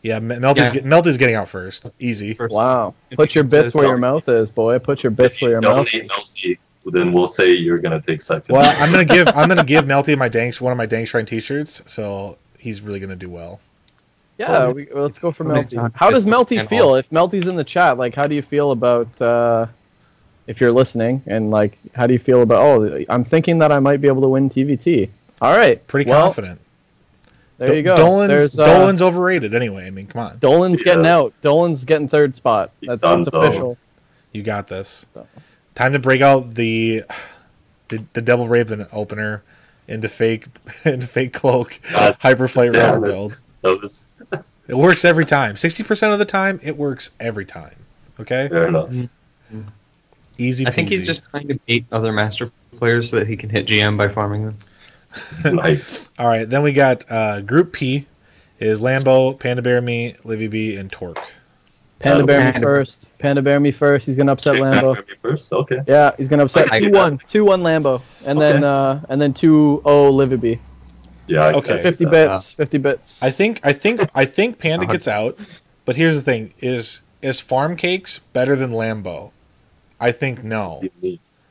Yeah, Melty's getting out first. Easy. First. Wow. If Put he your comes bits to where this your mouth is, boy. Put your bits If where you your mouth donate is. Melty, then we'll say you're gonna take second. Well, I'm gonna give Melty one of my Dank Shrine T-shirts, so he's really gonna do well. Yeah, let's go for Donate Melty. time. How does Melty And feel? all. If Melty's in the chat, like, how do you feel about if you're listening? And like, how do you feel about? Oh, I'm thinking that I might be able to win TVT. All right, Pretty well, confident. There you go. Dolan's There's overrated anyway. I mean, come on, Dolan's Yeah. getting out. Dolan's getting third spot. He's That's done, it's so. official. you got this. So. Time to break out the double Raven opener into fake cloak God hyperflight damn rubber it. build. That was It works every time. 60% of the time, it works every time. Okay, fair enough. easy. I think he's peasy. just trying to bait other master players so that he can hit GM by farming them. Nice. All right. Then we got Group P is Lambo, Panda Bear Me, Livy B, and Torque. Panda Bear me Panda. first. Panda Bear me first. He's gonna upset Okay, Lambo. Panda first. Okay. Yeah, he's gonna upset I see 2-1. 2-1 Lambo. And then 2-0 Livy. Yeah. Okay. 50 bits. 50 bits. I think Panda gets out, but here's the thing: is Farm Cakes better than Lambo? I think no.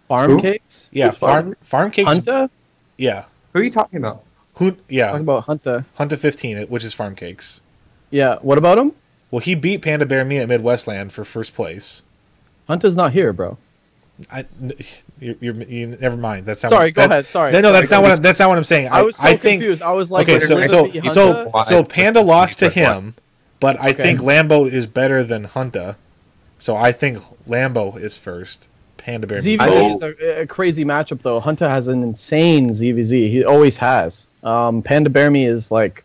Farm Who? Cakes? Yeah, Who's Farm? Farm Cakes. Hunter? Yeah. Who are you talking about? Who? Yeah. Talking about Hunter. Hunter 15, which is Farm Cakes. Yeah, what about him? Well, he beat Panda Bear Me at Midwestland for first place. Hunter's not here, bro. You never mind. That's not Sorry, go ahead. Sorry. No, that's Sorry. not what I'm saying. I was so I think, confused. I was like, okay, wait, so Hunter beat Hunter? so Panda lost to him, but I Okay. think Lambo is better than Hunter. So I think Lambo is first. Panda Bear Me. ZVZ is a crazy matchup, though. Hunter has an insane ZVZ. He always has. Panda Bear Me is like...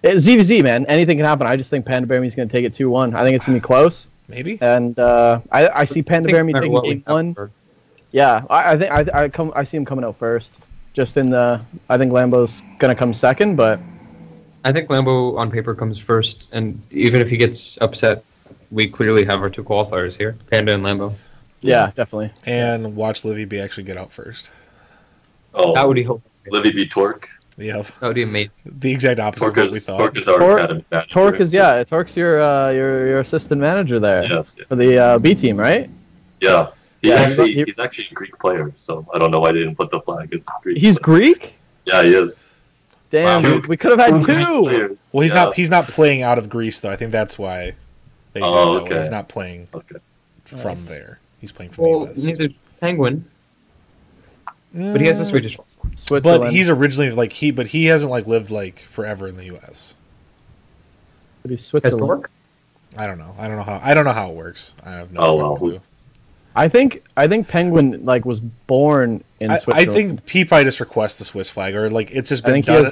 ZVZ, man. Anything can happen. I just think Panda Bear Me is going to take it 2-1. I think it's going to be close. Maybe. And I see Panda Bear Me taking game 1. Yeah, I think I see him coming out first. Just in the... I think Lambo's going to come second, but... I think Lambo on paper comes first, and even if he gets upset, we clearly have our two qualifiers here, Panda and Lambo. Yeah, definitely. And watch Livy B actually get out first. Oh, How would he hope? Livy B Torque. Yep. That would be amazing. The exact opposite of what we thought. Torque is our Torque- academy manager. Torque's your assistant manager there Yes. for the B team, right? Yeah. Yeah, He's actually a Greek player, so I don't know why they didn't put the flag. It's Greek. He's Greek? Yeah, he is. Damn, Wow. dude, we could have had Greek two. players. Well, Yeah. he's not playing out of Greece though. I think that's why. They did it Oh, that way. okay. He's not playing Okay. from Nice. there. He's playing from Well, the US. neither Penguin, but he has a Swedish one. Switzerland. But he's originally but he hasn't lived forever in the US. But he's Has Switzerland. Torque? I don't know. I don't know how it works. I have no Oh, fucking well. clue. I think Penguin was born in I Switzerland. think he probably just requests the Swiss flag, or it's just I been think he done.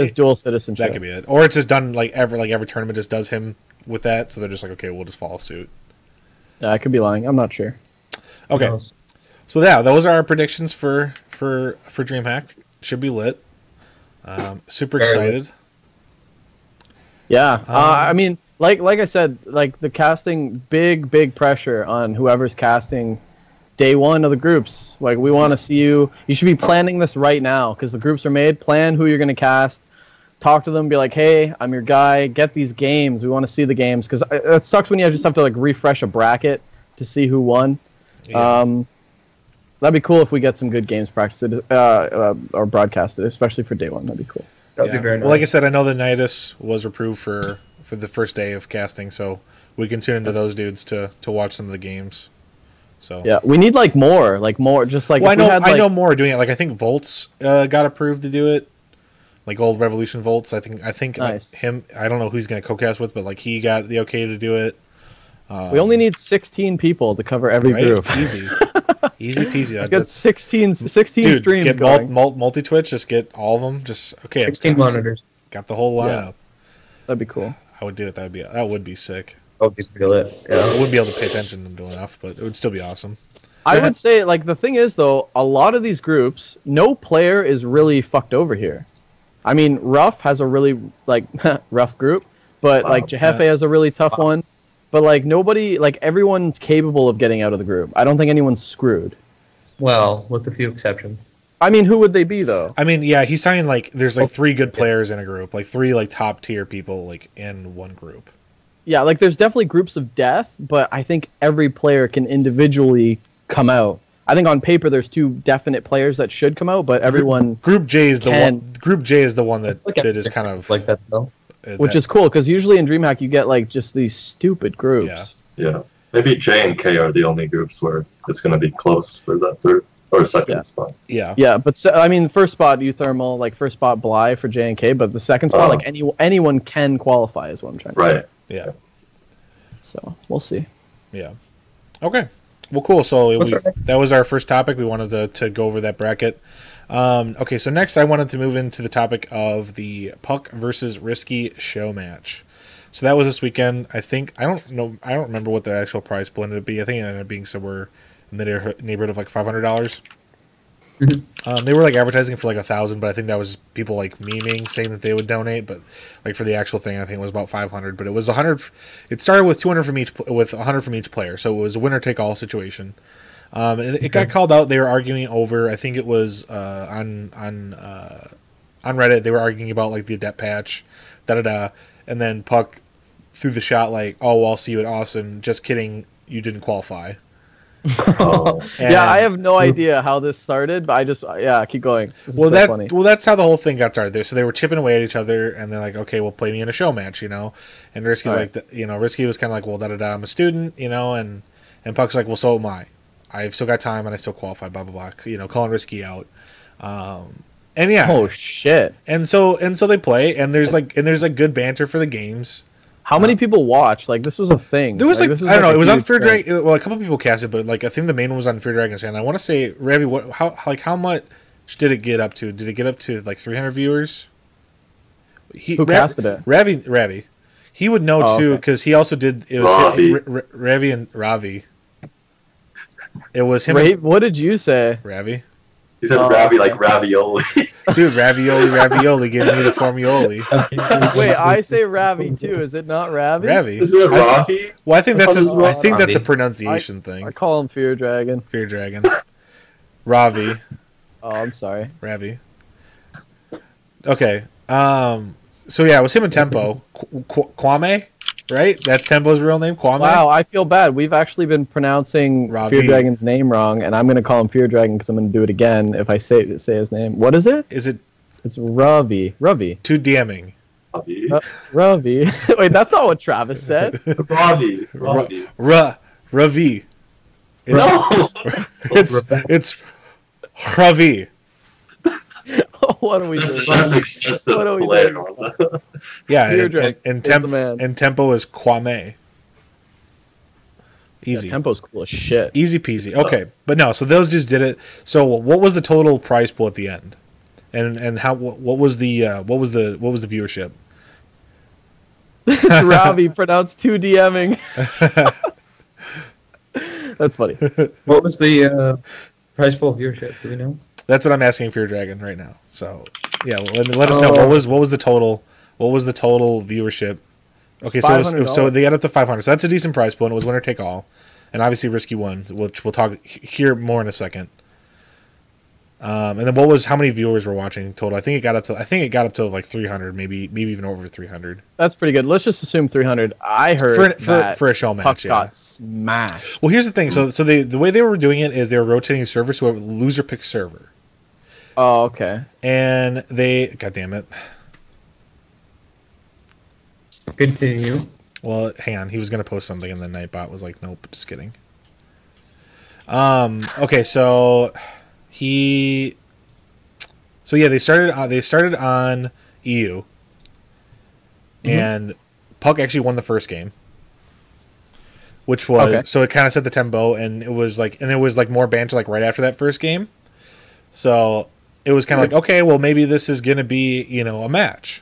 has dual citizenship. That could be it, or it's just done every tournament just does him with that. So they're just like, okay, we'll just follow suit. Yeah, I could be lying. I'm not sure. Okay, so yeah, those are our predictions for DreamHack. Should be lit. Super Very excited. Yeah, I mean, like I said, the casting, big pressure on whoever's casting day one of the groups. Like, we want to see you. You should be planning this right now because the groups are made. Plan who you're going to cast. Talk to them. Be like, hey, I'm your guy. Get these games. We want to see the games because it sucks when you just have to refresh a bracket to see who won. Yeah. That'd be cool if we get some good games practiced or broadcasted, especially for day one. That'd be cool. That would Yeah. be very nice. Well, like I said, I know the Nidus was approved for the first day of casting, so we can tune into those dudes to watch some of the games. So Yeah, we need more, just like. well, if we had, I know more are doing it. I think Volts got approved to do it. Like Old Revolution Volts, I think Nice. him. I don't know who he's going to co-cast with, but he got the okay to do it. We only need 16 people to cover every Right? group. Easy peasy. I got 16 dude, streams get going. multi Twitch. Just get all of them. Just okay. 16 monitors. Got the whole lineup. Yeah. That'd be cool. I would do it. That would be sick. That would be pretty lit. I Yeah. wouldn't be able to pay attention to them enough, but it would still be awesome. I would say, the thing is, though, a lot of these groups, no player is really fucked over here. I mean, Ruff has a really, rough group, but, Wow. Jehefe has a really tough one. But, nobody, everyone's capable of getting out of the group. I don't think anyone's screwed. Well, with a few exceptions. I mean, who would they be, though? I mean, yeah, he's talking there's three good players in a group, three top tier people in one group. Yeah, there's definitely groups of death, but I think every player can individually come out. I think on paper there's two definite players that should come out, but everyone, Group J is the Can- one. Group J is the one that Look at is kind of like that, though. which is cool because usually in DreamHack you get just these stupid groups. Yeah. Yeah. Maybe J and K are the only groups where it's going to be close for that third or second Yeah. spot. yeah. Yeah, but first spot Uthermal, first spot Bly for J and K, but the second spot, anyone can qualify is what I'm trying to say. Right. Yeah. So we'll see. Yeah. Okay. Well, cool. So Okay. that was our first topic. We wanted to go over that bracket. Okay, so next I wanted to move into the topic of the Puck versus Risky show match. So that was this weekend. I don't remember what the actual prize pool ended up being. I think it ended up being somewhere in the neighborhood of $500. They were like advertising for like 1,000, but I think that was people like memeing saying that they would donate. But like for the actual thing, I think it was about 500. But it was 100. It started with 200 from each, with 100 from each player. So it was a winner take all situation. And it got called out. They were arguing over. I think it was on Reddit. They were arguing about like the adept patch, and then Puck threw the shot like, "Oh, well, I'll see you at Austin." Just kidding. You didn't qualify. Yeah, I have no idea how this started, but keep going. Funny. That's how the whole thing got started. So they were chipping away at each other, and they're like, "Okay, well, play me in a show match," And Risky's Risky was kind of like, "Well, I'm a student," and Puck's like, "Well, so am I. I've still got time, and I still qualify." Blah blah blah. Calling Risky out. And yeah. Oh shit. And so they play, and there's good banter for the games. How many people watched? Like, this was a thing. There was I don't know. It was on Fear Dragon. Well, a couple people cast it, but like I think the main one was on Fear Dragon's hand. I want to say, Ravi, how much did it get up to? Did it get up to like 300 viewers? Who casted it? Ravi. He would know too because he also did. It was Ravi and Ravi. It was him. What did you say? Ravi. He said Ravi like ravioli. Dude, ravioli, give me the formioli. Wait, I say Ravi too. Is it not Ravi? Ravi. Is it Ravi? Well, I think that's a pronunciation thing. I call him Fear Dragon. Fear Dragon. Ravi. Oh, I'm sorry. Ravi. Okay. So yeah, it was him and Tempo. Kwame, right? That's Tempo's real name, Kwame? Wow, I feel bad. We've actually been pronouncing Fear Dragon's name wrong, and I'm going to call him Fear Dragon because I'm going to do it again if I say his name. What is it? It's Ravi. Ravi. Too DMing. Ravi. Wait, that's not what Travis said. Ravi. Ravi. No! It's Ravi. What are we doing? That's excessive flair. Yeah, and Tempo is Kwame. Easy. Yeah, Tempo's cool as shit. Easy peasy. Okay, but no. So those dudes did it. So what was the total prize pool at the end? And how what was the viewership? Ravi pronounced 2 DMing. That's funny. What was the prize pool viewership? Do we know? That's what I'm asking Fear Dragon right now. So yeah, let us know what was the total viewership. Okay, so they got up to 500. So that's a decent prize pool, and it was winner take all, and obviously Risky won, which we'll talk here more in a second. And then how many viewers were watching total? I think it got up to like 300, maybe even over 300. That's pretty good. Let's just assume 300. I heard for a show match. Puck got smashed. Well, here's the thing. So the way they were doing it is they were rotating servers, so a loser pick server. Oh, okay. And God damn it. Continue. Well, hang on. He was going to post something, and then Nightbot was like, "Nope, just kidding." Okay, so yeah, they started on EU, and Puck actually won the first game, which was so it kind of set the tempo, and it was like more banter like right after that first game, so it was kind of like, okay, well maybe this is gonna be a match.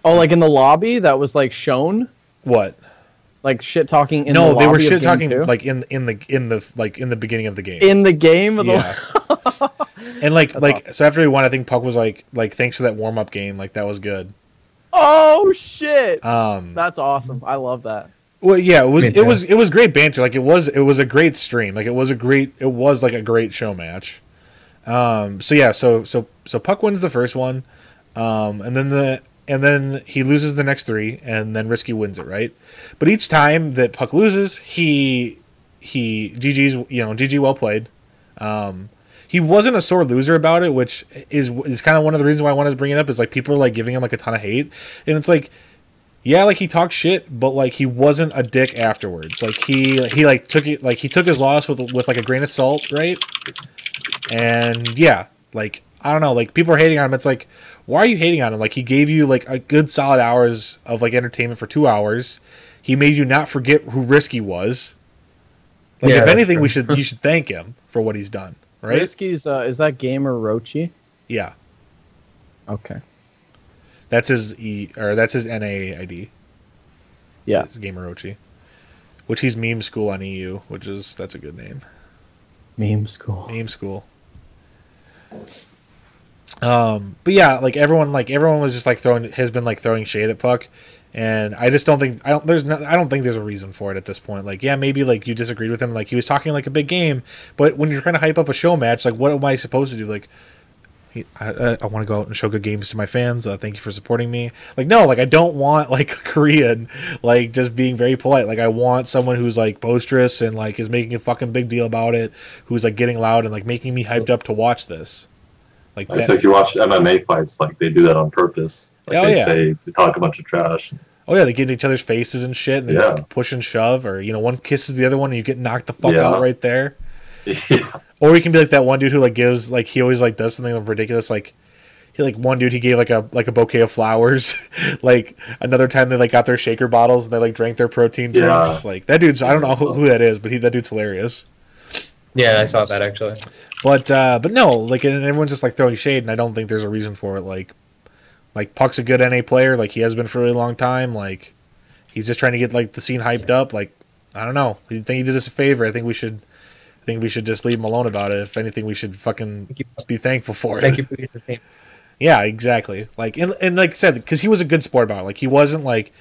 Oh, like in the lobby that was like shown. What? Like shit talking in the lobby. No, they were shit talking like in the beginning of the game. In the game of the And awesome. So after we won, I think Puck was like thanks for that warm up game, like that was good. Oh shit. That's awesome. I love that. Well, yeah, it was great banter. Like it was a great stream. Like it was like a great show match. So Puck wins the first one. And then he loses the next 3, and then Risky wins it, right? But each time that Puck loses, he GG well played. He wasn't a sore loser about it, which is kind of one of the reasons why I wanted to bring it up. Is like people are like giving him like a ton of hate, and it's like, yeah, like he talked shit, but like he wasn't a dick afterwards. Like he took it, like he took his loss with like a grain of salt, right? And yeah, like I don't know, like people are hating on him. It's like, why are you hating on him? Like he gave you like a good solid hours of like entertainment for 2 hours. He made you not forget who Risky was. Like if anything, you should thank him for what he's done. Right? Risky's is that Gamer Rochi? Yeah. Okay. That's his NA ID. Yeah. It's Gamer Rochi. Which he's meme school on EU, that's a good name. Meme school. Meme school. But yeah, like everyone was just like has been like throwing shade at Puck, and I just don't think I don't think there's a reason for it at this point. Like, yeah, maybe like you disagreed with him, like he was talking like a big game, but when you're trying to hype up a show match, like what am I supposed to do? Like, I want to go out and show good games to my fans. Thank you for supporting me. Like, no, like I don't want like a Korean like just being very polite. Like I want someone who's like boisterous and like is making a fucking big deal about it, who's like getting loud and like making me hyped up to watch this. Like, so if you watch MMA fights, like they do that on purpose. Like they talk a bunch of trash. Oh yeah, they get in each other's faces and shit, and they push and shove, or one kisses the other one, and you get knocked the fuck out right there. Yeah. Or you can be like that one dude who like gives like he always like does something ridiculous, like one dude he gave like a bouquet of flowers. Like another time they like got their shaker bottles and they like drank their protein drinks. Like that dude's I don't know who that is, but that dude's hilarious. Yeah, I saw that actually. But no, like and everyone's just like throwing shade, and I don't think there's a reason for it. Like Puck's a good NA player, like he has been for a really long time. Like he's just trying to get like the scene hyped up. Like I don't know, I think he did us a favor. I think we should just leave him alone about it. If anything, we should fucking be thankful for it. Thank you for your team. Yeah, exactly. Like and like I said, because he was a good sport about it. Like he wasn't like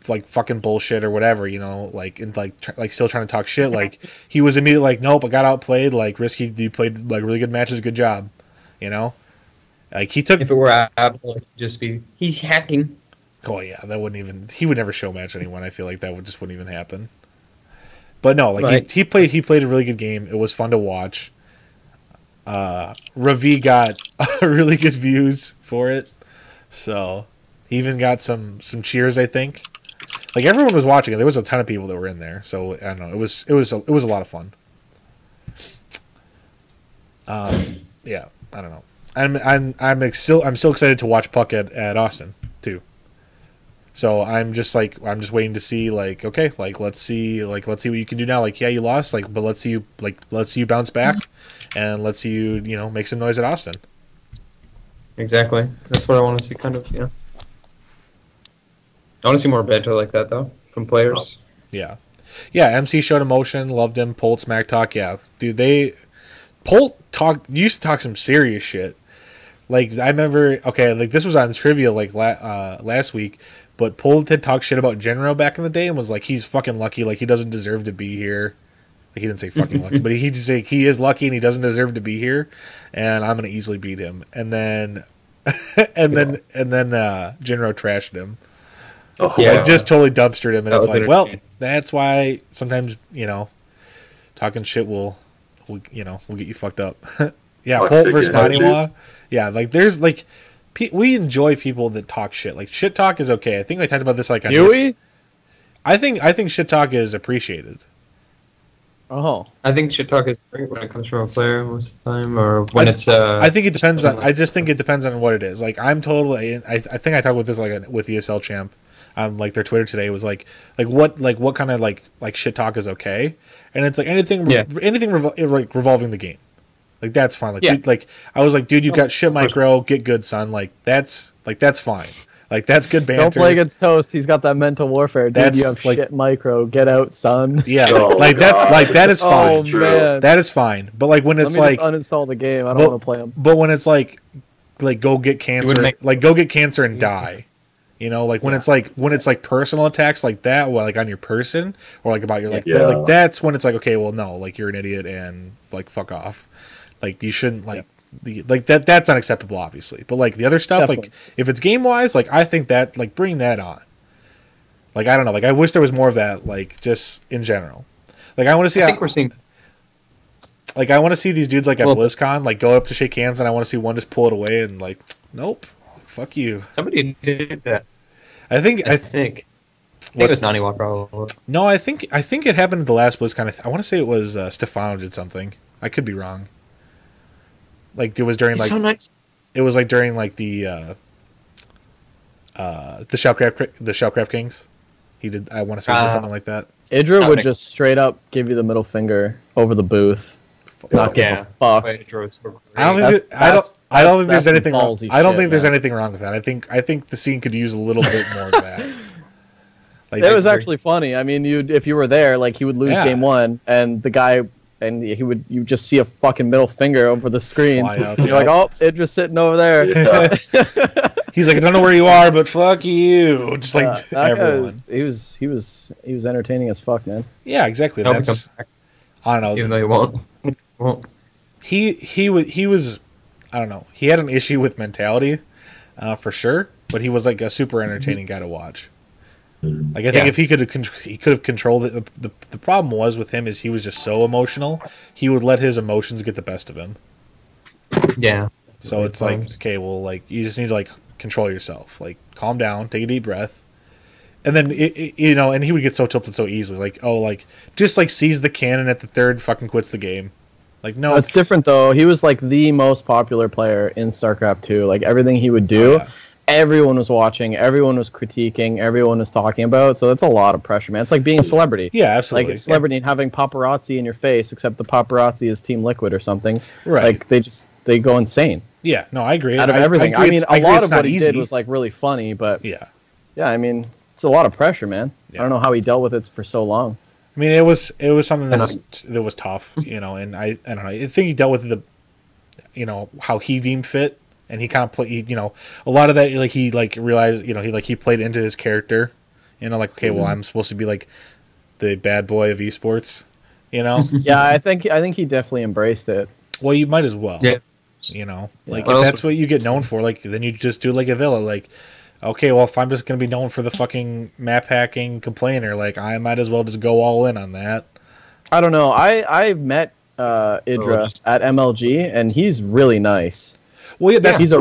like fucking bullshit or whatever, like and like still trying to talk shit. Like he was immediately like, nope, I got outplayed. Like Risky, you played like really good matches, good job. Like he took. If it were Apple, it'd just be he's hacking. Oh yeah, that wouldn't even. He would never show match anyone. I feel like that wouldn't even happen. But no, like right. he played a really good game. It was fun to watch. Ravi got really good views for it, so he even got some cheers. I think, like everyone was watching it. There was a ton of people that were in there, so I don't know. It was a lot of fun. Yeah, I don't know. I'm still excited to watch Puck at Austin too. So I'm just waiting to see like okay like let's see what you can do now. Like yeah, you lost but let's see you bounce back, and let's see you make some noise at Austin. Exactly, that's what I want to see. Kind of I want to see more banter like that though from players. Yeah. MC showed emotion, loved him. Polt smack talk. Yeah, dude, Polt used to talk some serious shit. Like I remember, okay, like this was on trivia like last week, but Polt had talked shit about Genro back in the day and was like, he's fucking lucky, like he doesn't deserve to be here. Like he didn't say fucking lucky, but he just say he is lucky and he doesn't deserve to be here, and I'm gonna easily beat him. And then, then Genro trashed him. Oh, yeah, like, just totally dumpstered him, and it's like, well, that's why sometimes talking shit will get you fucked up. Yeah, Polt versus Naniwa. Yeah, like there's like we enjoy people that talk shit. Like shit talk is okay. I think I talked about this like on Do we? I think shit talk is appreciated. Oh, I think shit talk is great when it comes from a player most of the time, or when it's. I think it depends on. I just think it depends on what it is. Like I'm totally. I think I talked with this like with ESL Champ on like their Twitter today. Was like what kind of like shit talk is okay, and it's like anything revolving the game. Like that's fine. Like dude, like I was like, dude, you got shit micro, get good, son. Like that's fine. Like that's good banter. Don't play against Toast. He's got that mental warfare. Dude, you have shit micro. Get out, son. Yeah, that is fine. Oh man, that is fine. But like when it's like uninstall the game. I don't want to play them. But when it's like go get cancer, go get cancer and die. Like when it's like personal attacks like that, like on your person or like about your like that's when it's like okay, well no, like you're an idiot and like fuck off. Like you shouldn't that's unacceptable, obviously. But like the other stuff, definitely. Like if it's game wise, like I think that like bring that on. Like I don't know, like I wish there was more of that, like just in general. Like I want to see. I think we're seeing. Like I want to see these dudes like at BlizzCon, like go up to shake hands, and I want to see one just pull it away and like, nope, fuck you. Somebody did that. I think it was Naniwa probably. No, I think it happened at the last BlizzCon. I want to say it was Stefano did something. I could be wrong. Like it was during like so nice. It was like during like the Shellcraft Kings. He did. I want to say something like that. Idra would just straight up give you the middle finger over the booth. Not give a fuck. I don't think there's anything wrong. I don't think there's anything wrong with that. I think the scene could use a little bit more of that. Like, it was actually funny. I mean, if you were there, like he would lose game one, and the guy and you just see a fucking middle finger over the screen. Fly up, You're like, oh, Idra's sitting over there. Yeah. He's like, I don't know where you are, but fuck you. Just like everyone. He was entertaining as fuck, man. Yeah, exactly. He'll That's come back, I don't know. even though he won't. He was I don't know. He had an issue with mentality, for sure. But he was like a super entertaining guy to watch. Like I think if he could have controlled it. The problem was with him is he was just so emotional. He would let his emotions get the best of him. Yeah. So it's like, okay, well, like you just need to like control yourself. Like calm down, take a deep breath, and then and he would get so tilted so easily. Like just like sees the cannon at the third, fucking quits the game. Like no, it's different though. He was like the most popular player in StarCraft 2. Like everything he would do. Everyone was watching, everyone was critiquing, everyone was talking about. So that's a lot of pressure, man. It's like being a celebrity. Yeah, absolutely. Like a celebrity and having paparazzi in your face, except the paparazzi is Team Liquid or something. Right. Like they go insane. Yeah, no, I agree. Out of everything. I mean, a lot of what he did easy. was like really funny, but yeah, I mean, it's a lot of pressure, man. Yeah. I don't know how he dealt with it for so long. I mean, it was something that was tough, and I don't know. I think he dealt with how he deemed fit. And he kind of played, a lot of that, like, he, like, realized, he played into his character, like, okay, well, I'm supposed to be, like, the bad boy of esports, Yeah, I think he definitely embraced it. Well, you might as well. Yeah. Like, if that's what you get known for, like, then you just do, like, a Villa, like, okay, well, if I'm just going to be known for the fucking map hacking complainer, like, I might as well just go all in on that. I don't know. I met Idra at MLG, and he's really nice. Well, yeah, that's he's a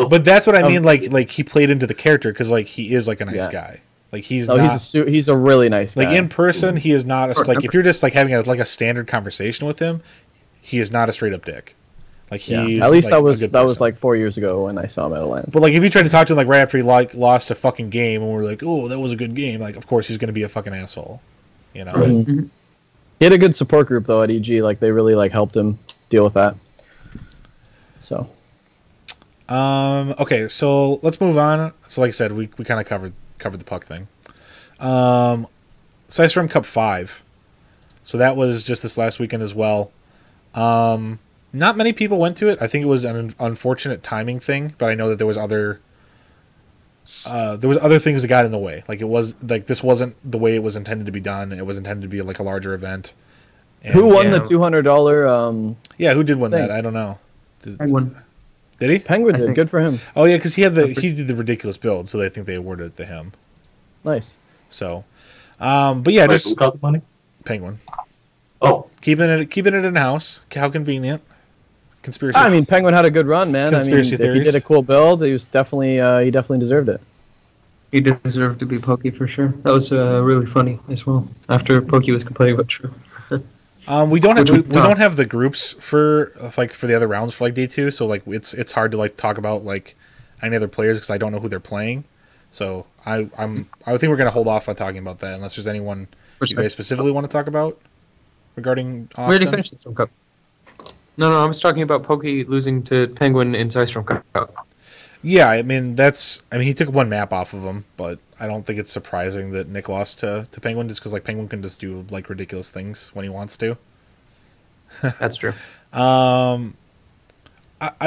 but that's what I mean. Like he played into the character because like he is like a nice guy. Like he's a really nice guy. Like in person, he is not like if you're just like having a standard conversation with him, he is not a straight up dick. Like he's at least like, that was like 4 years ago when I saw him at Atlanta. But like if you tried to talk to him like right after he lost a fucking game and we're like, oh, that was a good game. Like of course he's gonna be a fucking asshole. Right. Mm-hmm. He had a good support group though at EG. Like they really like helped him deal with that. So. Okay, so let's move on. So like I said, we kind of covered the puck thing. System Cup 5. So that was just this last weekend as well. Not many people went to it. I think it was an unfortunate timing thing, but I know that there was other things that got in the way. Like it was like this wasn't the way it was intended to be done. It was intended to be like a larger event. And, who won the $200? Yeah, who did win that? I don't know. I won. Did he? Penguin did. Good for him. Oh yeah, because he did the ridiculous build, so I think they awarded it to him. Nice. So, but yeah, just who got the money? Penguin. Oh, keeping it in house. How convenient. Conspiracy. I mean, Penguin had a good run, man. Conspiracy If theories. he did a cool build, he definitely deserved it. He deserved to be Pokey for sure. That was really funny as well. After Pokey was complaining about True. We don't have the groups for the other rounds for like day 2, so like it's hard to like talk about like any other players because I don't know who they're playing. So I think we're gonna hold off on talking about that unless there's anyone you guys specifically want to talk about regarding Austin. We already finished the System Cup. No, I was talking about Pokey losing to Penguin in System Cup. Yeah, I mean he took one map off of him, but I don't think it's surprising that Nick lost to Penguin just because like Penguin can just do like ridiculous things when he wants to. That's true. I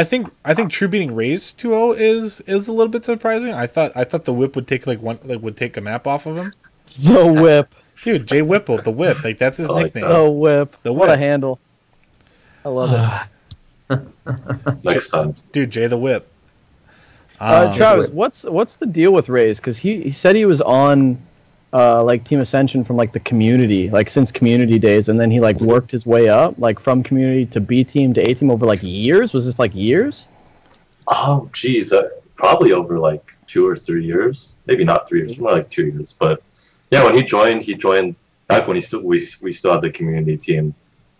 think True beating Raze 2-0 is a little bit surprising. I thought the whip would take take a map off of him. The whip, dude. Jay Whipple, the whip, like that's his nickname. The whip. The what whip. a handle. I love it. next time, dude. Jay the whip. Travis, what's the deal with Raze? Because he said he was on like Team Ascension from like the community, like since community days, and then he like worked his way up like from community to B team to A team over like years. Was this like years? Oh, geez, probably over like 2 or 3 years, maybe not 3 years, more like 2 years. But yeah, when he joined back when we still had the community team.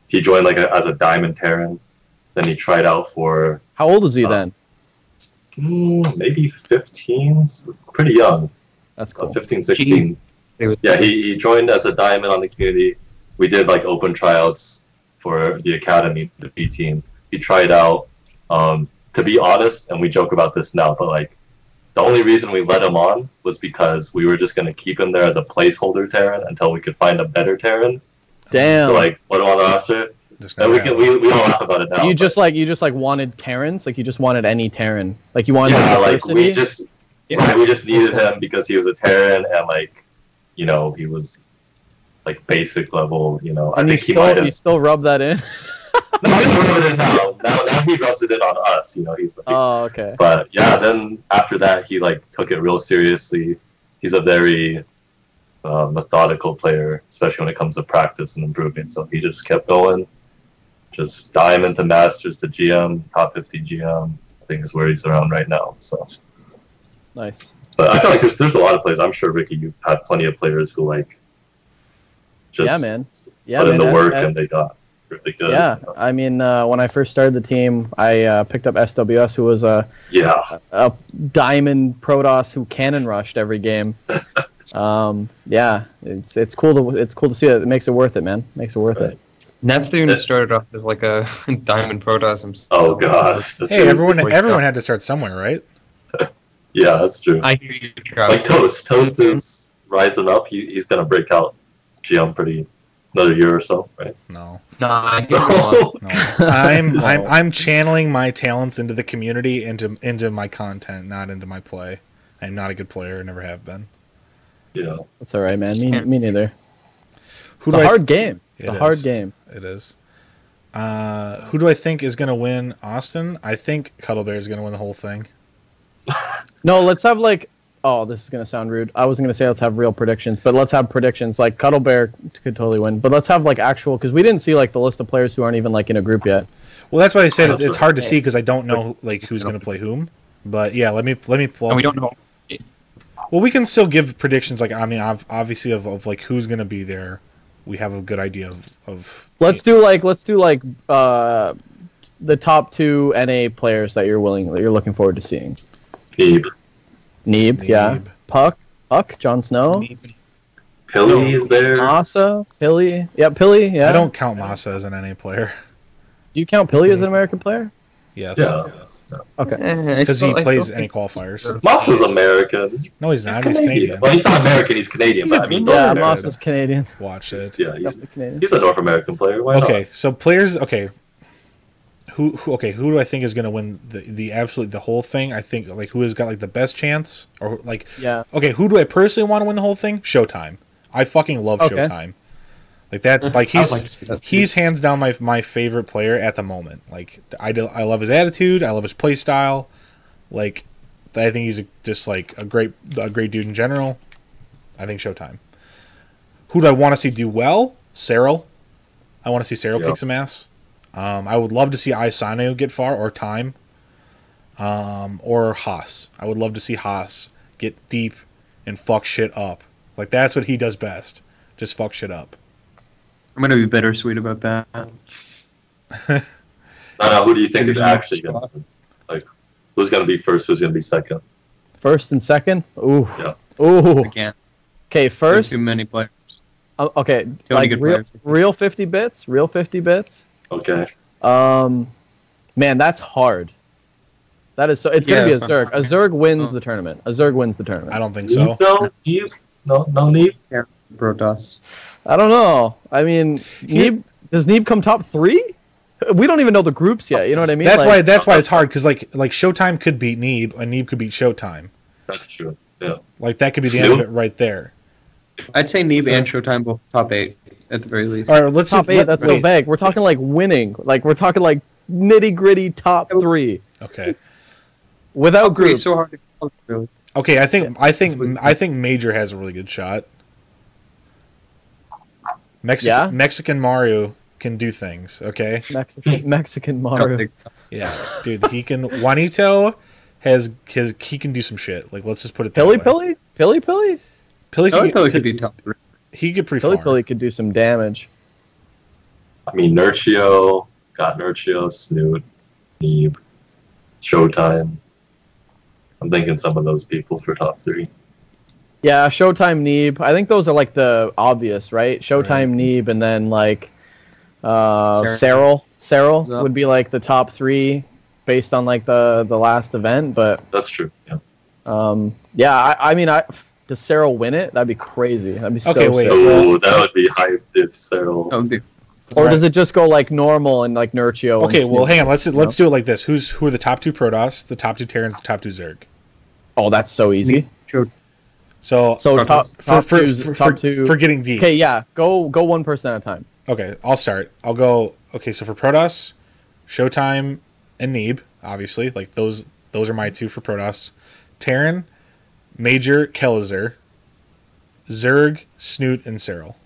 He joined like as a Diamond Terran. Then he tried out for. How old is he then? Maybe 15, pretty young. That's cool. 15, 16. Jeez. Yeah, he joined as a Diamond on the community. We did like open tryouts for the academy, the B team. He tried out. To be honest, and we joke about this now, but like the only reason we let him on was because we were just going to keep him there as a placeholder Terran until we could find a better Terran. Damn. So like put him on the roster. There's And never we happened. don't laugh about it now. You but- just wanted Terrans, like you just wanted any Terran, like you wanted yeah, like diversity. we just needed him because he was a Terran and like, you know, he was like basic level. You know, I And think he might have. you still rub that in. No, he's rubbing it in now. Now he rubs it in on us. You know, he's like. Oh, okay. But yeah, then after that, he like took it real seriously. He's a very methodical player, especially when it comes to practice and improving. So he just kept going, just diamond to masters to GM, top 50 GM. I think is where he's around right now. So Nice. but I feel like there's a lot of players. I'm sure Ricky, you've had plenty of players who like just Yeah, man. Yeah, put in man. the work and they got really good. Yeah, You know? I mean, when I first started the team, I picked up SWS, who was a diamond Protoss who cannon rushed every game. Yeah, it's cool to see it. It makes it worth it, man. Makes it worth it. Neptune started off as like a diamond Protoss himself. Oh gosh. Hey, everyone had to start somewhere, right? Yeah, that's true. I hear you, Travis. Like Toast is rising up. He's gonna break out GM pretty another year or so, right? No. Nah, I hear you on. No. I'm channeling my talents into the community, into my content, not into my play. I'm not a good player, never have been. Yeah. That's all right, man. Me neither. Who It's a hard game. It's a hard game. It is. Who do I think is going to win Austin? I think Cuddle Bear is going to win the whole thing. No, let's have like. Oh, this is gonna sound rude. I wasn't gonna say let's have real predictions, but let's have predictions. Like Cuddle Bear could totally win, but let's have like actual, because we didn't see like the list of players who aren't even like in a group yet. Well, that's why I said it's hard to see because I don't know like who's going to play whom. But yeah, let me pull. And we don't know. Well, we can still give predictions. Like I mean, obviously of like who's going to be there. We have a good idea of. Let's do like the top 2 NA players that you're looking forward to seeing. Neeb, yeah. Puck, Jon Snow. Pilly is there. Masa, Pilly. Yeah, Pilly, yeah. I don't count Masa as an NA player. Do you count Pilly as an American player? Yes. Yeah. Okay. Because he plays any qualifiers. Moss American. No, he's not. He's Canadian. Well, he's not American. He's Canadian. But I mean, Yeah, North Moss American. is Canadian. Watch it. Yeah, Definitely Canadian. he's a North American player. Why Okay, not? so players. Okay. Who do I think is going to win the whole thing? I think like who has got like the best chance or like Yeah. Okay, who do I personally want to win the whole thing? Showtime. I fucking love Okay. Showtime. Like that. Like I would like to see that too. he's hands down my favorite player at the moment. Like I love his attitude. I love his play style. Like I think he's just like a great dude in general. I think Showtime. Who do I want to see do well? Cyril. I want to see Cyril kick some ass. I would love to see Isano get far or Time. Or Haas. I would love to see Haas get deep and fuck shit up. Like that's what he does best. Just fuck shit up. I'm gonna be bittersweet about that. No, who do you think is actually going to like? Who's going to be first? Who's going to be second? First and second? Ooh. Yeah. Ooh. I can't. Okay, There's first. too many players. Okay, Too many like good real, players. real 50 bits? Real 50 bits? Okay. Man, that's hard. That is so. It's gonna be a that's Zerg. fine. A Zerg wins Oh. the tournament. A Zerg wins the tournament. I don't think so. No need. Protoss. I don't know. I mean, does Neeb come top 3? We don't even know the groups yet. You know what I mean? That's Like, why it's hard because like Showtime could beat Neeb and Neeb could beat Showtime. That's true. Yeah. Like that could be the end of it right there. I'd say Neeb and Showtime both top 8 at the very least. All right, let's top 8. That's so vague. We're talking like winning. Like we're talking like nitty gritty top 3 Okay. without Top 3 groups. is so hard to call, really. Okay, I think Major has a really good shot. Mexican Mario can do things, okay? Mexican Mario. Yeah, dude, he can. Juanito he can do some shit. Like, let's just put it that Pilly way. Pilly? Pilly Pilly? Pilly could be top 3. He could pretty Pilly far. Pilly could do some damage. I mean, Nurchio, Snoot, Neeb, Showtime. I'm thinking some of those people for top 3. Yeah, Showtime, Neeb. I think those are like the obvious, right? Showtime, Neeb, and then like Cyril. Cyril Yeah. would be like the top 3 based on like the last event. But That's true. Yeah. I mean, does Cyril win it? That'd be crazy. That'd be so Okay, wait. sick. Oh, that would be hyped if Cyril. That would be Or does it just go like normal and like Nurchio? Okay, and well, Snoop, hang on. Let's do it like this. Who are the top 2 Protoss, the top 2 Terrans, the top 2 Zerg? Oh, that's so easy. So top for two. getting deep. Okay, yeah. Go 1 person at a time. Okay, I'll start. I'll go. Okay, so for Protoss, Showtime and Neeb, obviously, like those are my 2 for Protoss. Terran, Major, Kellizer, Zerg, Snoot, and Cyril.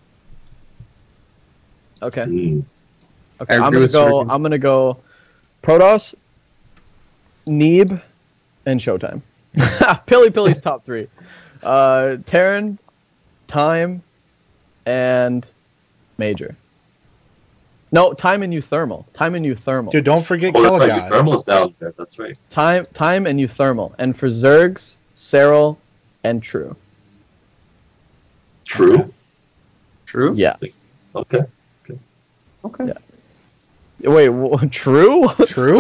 Okay. Mm. Okay. I'm gonna go Protoss, Neeb, and Showtime. Pilly's top 3. Terran, Time, and Major. No, Time and Euthermal. Dude, don't forget Oh, that's right. Kelliger. Thermal's down there. That's right. Time and Euthermal. And for Zergs, Cyril, and True. True. True. Yeah. Okay. Okay. Yeah. Wait, True? True?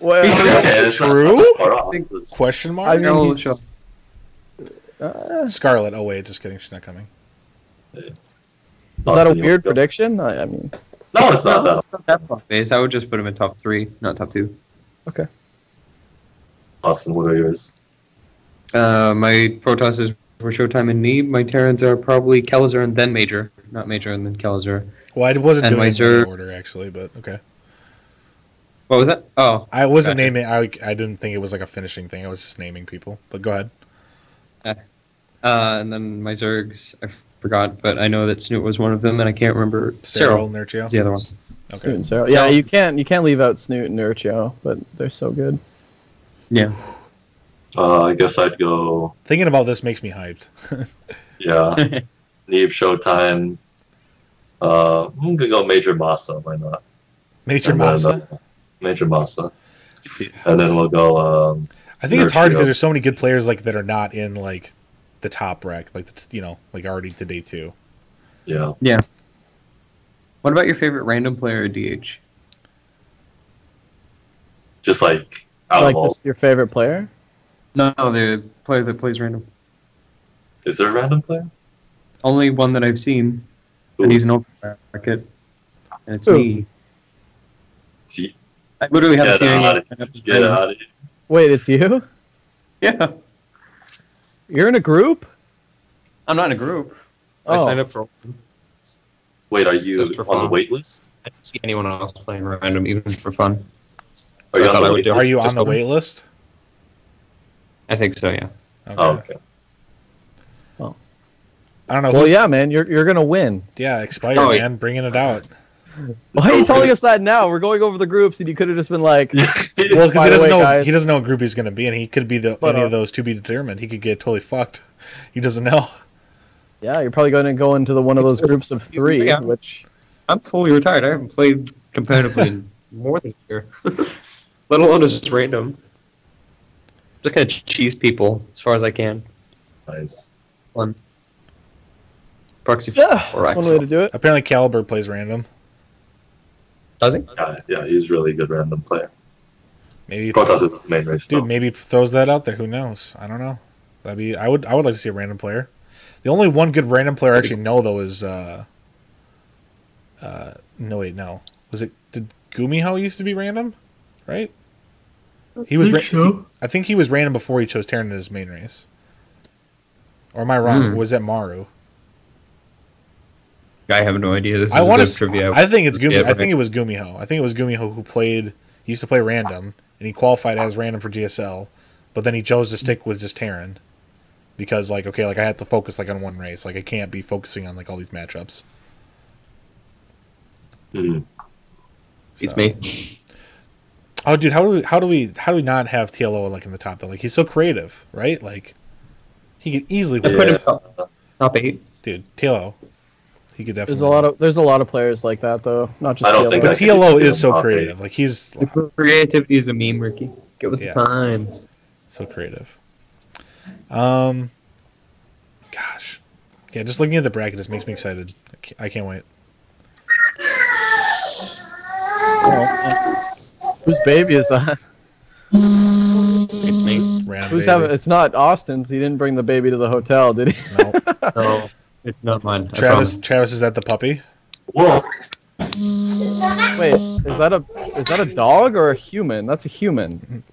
Well, Yeah, it's not True? that far off. It's- Question mark? I mean, Cyril, he's, Scarlet. Oh wait, just kidding. She's not coming. is that a Austin, you weird wanna go? prediction? I mean, No, it's not that. It's not that far base. I would just put him in top 3, not top 2. okay. Austin, what are yours? My Protosses were Showtime and Neeb. My Terrans are probably Kellizer and then Major, not Major and then Kellizer. Well, I wasn't And doing my it in any Zerg- order actually, but okay. What was that? Oh, I wasn't Gotcha. naming. I didn't think it was like a finishing thing. I was just naming people. But go ahead. and then my Zergs, I forgot, but I know that Snoot was one of them, and I can't remember. Cyril, Cyril Nurchio. is the other one. Snoot Okay. and Cyril. Yeah, you can't leave out Snoot and Nurchio, but they're so good. Yeah. I guess I'd go. Thinking about this makes me hyped. Yeah, Neve Showtime. I'm gonna go Major Massa. Why not? Major And then, Massa. Major Massa, and then we'll go. I think it's hard because Nurchio. there's so many good players like that are not in like the top rec, like like already to day 2. Yeah, Yeah. What about your favorite random player at DH? just like out Like of all. just your favorite player? No, the player that plays random. Is there a random player? Only one that I've seen, Ooh. and he's an open market, and it's Who? me. See- I literally haven't Get seen out anyone. Get out of here. Wait, it's you? Yeah. You're in a group? I'm not in a group. I Oh. signed up for. Wait, are you Just for on the fun. wait list? I didn't see anyone else playing random, even for fun. Are So you I on thought the I would wait do it. Are you Just on the for- wait list? I think so. Yeah. Okay. Oh, okay. I don't know. Well, yeah, man, you're gonna win. Yeah, expired, Oh, man. Bringing it out. Why are you telling us that now? We're going over the groups, and you could have just been like, Well, because By he the doesn't way, know. guys- He doesn't know what group he's going to be, and he could be But, any of those to be determined. He could get totally fucked. He doesn't know. yeah, you're probably going to go into one of those groups of 3, Yeah. which I'm fully retired. I haven't played competitively in more than a year, let alone just random. Just gonna cheese people as far as I can. Nice. One. Proxy yeah, or one way to do it. Apparently, Caliber plays random. Does he? Yeah, he's a really good random player. Maybe, Protoss is his main race. dude. though. Maybe throws that out there. Who knows? I don't know. That'd be. I would like to see a random player. The only one good random player I actually know though is. No wait, no. Was it? Did Gumiho used to be random? Right. He was. I think he was random before he chose Terran in his main race. Or am I wrong? Hmm. Was that Maru? I have no idea. This is I want good to. trivia. I think it's Gumi. Yeah, I think it was Gumiho. I think it was Gumiho who played. He used to play random, and he qualified as random for GSL, but then he chose to stick with just Terran, because like I have to focus like on one race. Like I can't be focusing on like all these matchups. Mhm. It's So- me. Oh, dude, how do we not have TLO like in the top though? Like he's so creative, right? Like he could easily I win. put Yeah. him top 8. Dude, TLO. He could definitely. There's a lot of players like that though, not just I don't TLO. think But I could TLO do is so top creative. Like he's Creativity is a meme, Ricky. Get with Yeah. the times. so creative. Gosh, yeah. Just looking at the bracket just makes me excited. I can't wait. Whose baby is that? It's Random Who's baby. having? It's not Austin's. He didn't bring the baby to the hotel, did he? No. me. No, it's not mine. I Travis. promise. Travis is that the puppy? Whoa. Wait, is that a dog or a human? That's a human.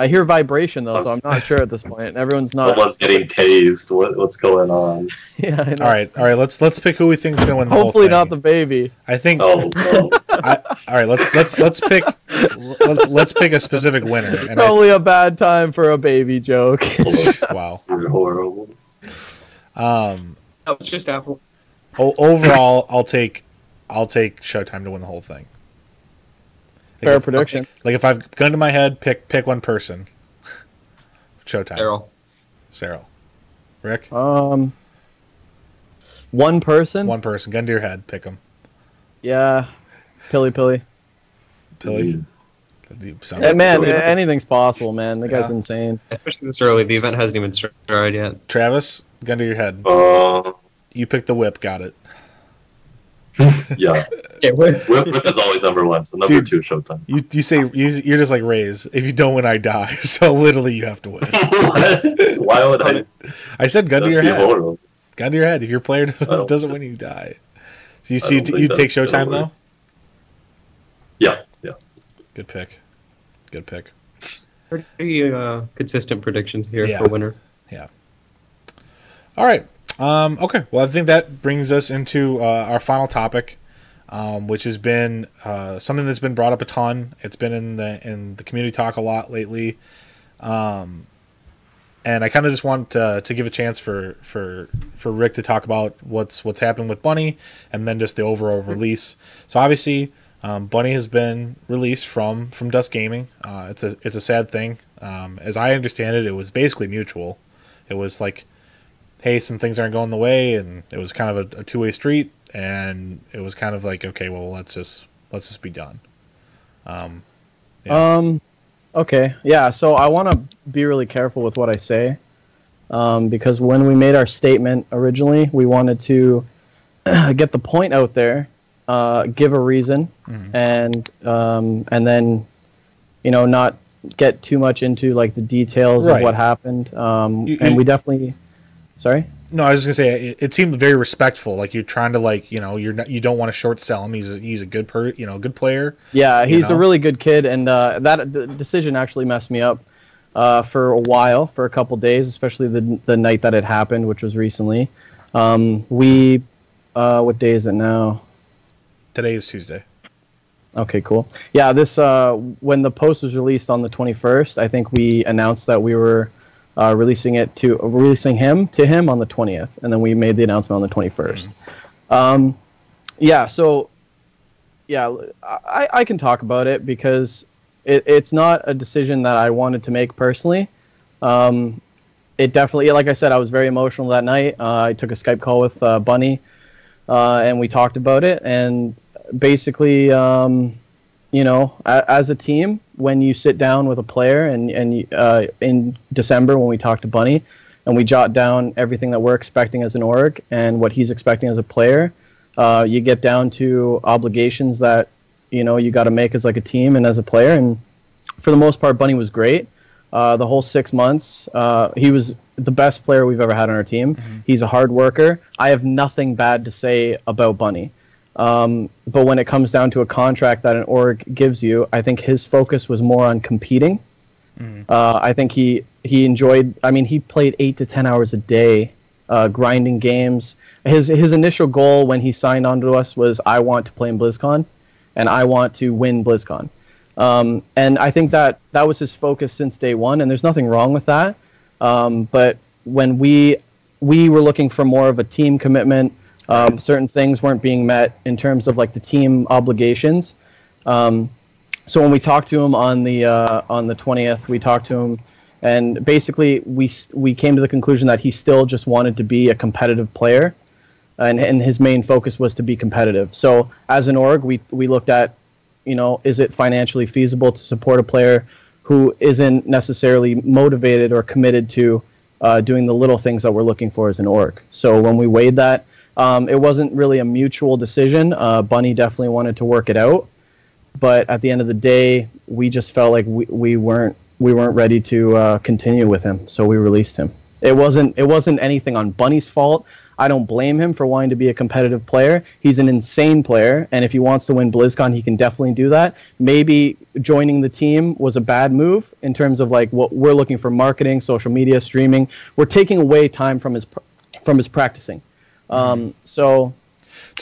I hear vibration though, so I'm not sure at this point. Everyone's not. Someone's getting tased. What's going on? Yeah, I know. All right. Let's pick who we think is gonna win the Hopefully whole thing. not the baby. I think. Oh, no. All right. Let's pick. Let's pick a specific winner. And Probably a bad time for a baby joke. wow. You're horrible. That was just Apple. Overall, I'll take Showtime to win the whole thing. Fair prediction. Like if I've gun to my head, pick one person. Showtime. Cyril. Rick. One person. One person. Gun to your head. Pick them. Yeah. Pilly. Pilly. Hey, man, anything's possible, man. The guy's insane. Especially this early. The event hasn't even started yet. Travis. Gun to your head. You picked the whip. Got it. Yeah. Okay, Whip is always number one, so number two, Showtime. You say you're just like Rays. If you don't win, I die. So literally, you have to win. What? Why would I? I said gun to your head. Horrible. Gun to your head. If your player doesn't win, you die. So you take Showtime though. Yeah. Good pick. Pretty consistent predictions here for winner. Yeah. All right. Okay. Well, I think that brings us into our final topic, which has been something that's been brought up a ton. It's been in the community talk a lot lately, and I kind of just want to give a chance for Rick to talk about what's happened with Bunny, and then just the overall release. So obviously, Bunny has been released from Dust Gaming. It's a sad thing. As I understand it, it was basically mutual. It was like, hey, some things aren't going the way, and it was kind of a two-way street, and it was kind of like, okay, well, let's just be done. Okay, yeah. So I want to be really careful with what I say, because when we made our statement originally, we wanted to get the point out there, give a reason, and then, not get too much into like the details of what happened. And we definitely. Sorry? No, I was just gonna say it seemed very respectful. Like you're trying to you don't want to short sell him. He's a good good player. Yeah, he's a really good kid, and the decision actually messed me up for a while, for a couple days, especially the night that it happened, which was recently. What day is it now? Today is Tuesday. Okay, cool. Yeah, this when the post was released on the 21st, I think we announced that we were releasing him to him on the 20th, and then we made the announcement on the 21st. I can talk about it because it's not a decision that I wanted to make personally. It definitely, like I said, I was very emotional that night. I took a Skype call with Bunny, and we talked about it, and basically, as a team, when you sit down with a player and in December when we talked to Bunny and we jot down everything that we're expecting as an org and what he's expecting as a player, you get down to obligations that, you got to make as like a team and as a player. And for the most part, Bunny was great. The whole 6 months, he was the best player we've ever had on our team. He's a hard worker. I have nothing bad to say about Bunny. But when it comes down to a contract that an org gives you, I think his focus was more on competing. I think he enjoyed. I mean, he played 8 to 10 hours a day, grinding games. His initial goal when he signed on to us was, I want to play in BlizzCon, and I want to win BlizzCon. And I think that was his focus since day one, and there's nothing wrong with that. But when we were looking for more of a team commitment. Certain things weren't being met in terms of like the team obligations. So when we talked to him on the 20th, we talked to him, and basically we came to the conclusion that he still just wanted to be a competitive player, and his main focus was to be competitive. So as an org, we looked at, is it financially feasible to support a player who isn't necessarily motivated or committed to doing the little things that we're looking for as an org. So when we weighed that, it wasn't really a mutual decision. Bunny definitely wanted to work it out, but at the end of the day, we just felt like we weren't ready to continue with him, so we released him. It wasn't anything on Bunny's fault. I don't blame him for wanting to be a competitive player. He's an insane player, and if he wants to win BlizzCon, he can definitely do that. Maybe joining the team was a bad move in terms of like what we're looking for: marketing, social media, streaming. We're taking away time from his practicing. So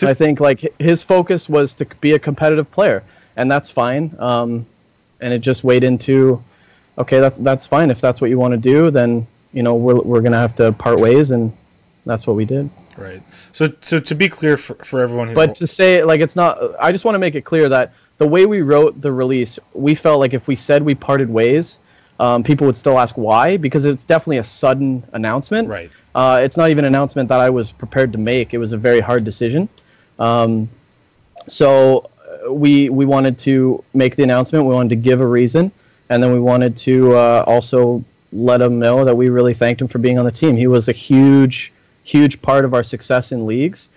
I think like his focus was to be a competitive player, and that's fine. And it just weighed into, okay, that's fine. If that's what you want to do, then we're gonna have to part ways, and that's what we did. Right. So to be clear for everyone, but to say like it's not, I just want to make it clear that the way we wrote the release, we felt like if we said we parted ways, people would still ask why, because it's definitely a sudden announcement. Right. It's not even an announcement that I was prepared to make. It was a very hard decision. So we wanted to make the announcement. We wanted to give a reason, and then we wanted to also let him know that we really thanked him for being on the team. He was a huge part of our success in leagues.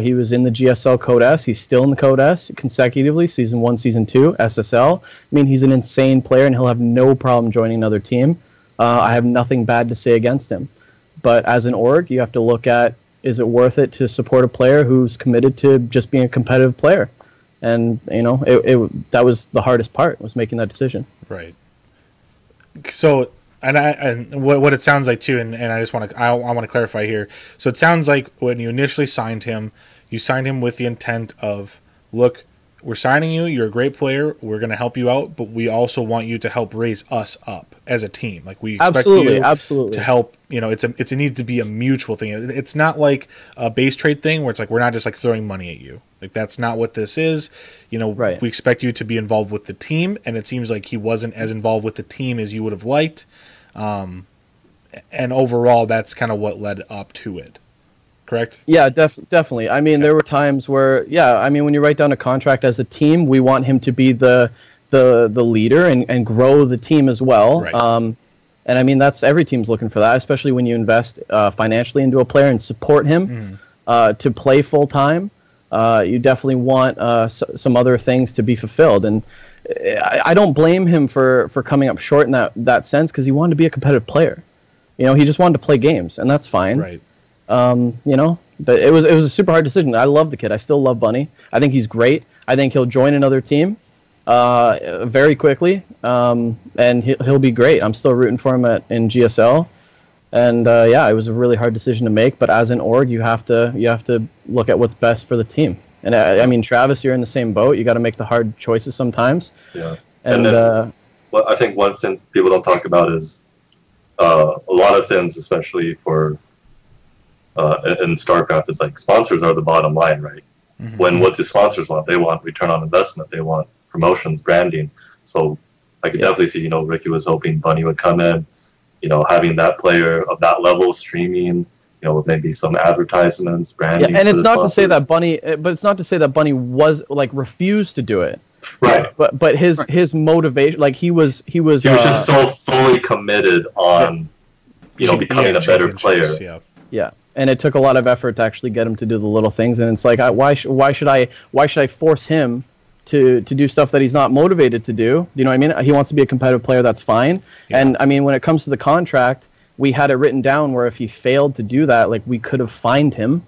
He was in the GSL Code S. He's still in the Code S consecutively, Season 1, Season 2, SSL. I mean, he's an insane player, and he'll have no problem joining another team. I have nothing bad to say against him. But as an org, you have to look at, is it worth it to support a player who's committed to just being a competitive player? And, that was the hardest part, was making that decision. Right. So... And what it sounds like too, and I just want to clarify here. So it sounds like when you initially signed him, you signed him with the intent of, look, we're signing you. You're a great player. We're going to help you out, but we also want you to help raise us up as a team. Like we expect you to help. It needs to be a mutual thing. It's not like a base trade thing where it's like we're not just like throwing money at you. Like that's not what this is. Right. We expect you to be involved with the team, and it seems like he wasn't as involved with the team as you would have liked. And overall, that's kind of what led up to it. Correct? Yeah, definitely. I mean, there were times where, when you write down a contract as a team, we want him to be the leader and grow the team as well. Right. And I mean, that's every team's looking for that, especially when you invest financially into a player and support him to play full time. You definitely want some other things to be fulfilled. And I don't blame him for coming up short in that sense, because he wanted to be a competitive player. He just wanted to play games, and that's fine. Right. But it was a super hard decision. I love the kid. I still love Bunny. I think he's great. I think he'll join another team very quickly, and he'll be great. I'm still rooting for him in GSL. And it was a really hard decision to make. But as an org, you have to look at what's best for the team. And I mean, Travis, you're in the same boat. You got to make the hard choices sometimes. Yeah. And I think one thing people don't talk about is a lot of things, especially for in StarCraft, is like sponsors are the bottom line, right? Mm-hmm. What do sponsors want? They want return on investment. They want promotions, branding. So I could definitely see, Ricky was hoping Bunny would come in, having that player of that level streaming, with maybe some advertisements, branding. Yeah, and it's not to say that Bunny was like refused to do it. Right. But his motivation, like he was just so fully committed on, becoming a better player. Yeah. And it took a lot of effort to actually get him to do the little things, and it's like, why should I force him to do stuff that he's not motivated to do? You know what I mean? He wants to be a competitive player, that's fine. Yeah. And I mean, when it comes to the contract, we had it written down where if he failed to do that, like we could have fined him,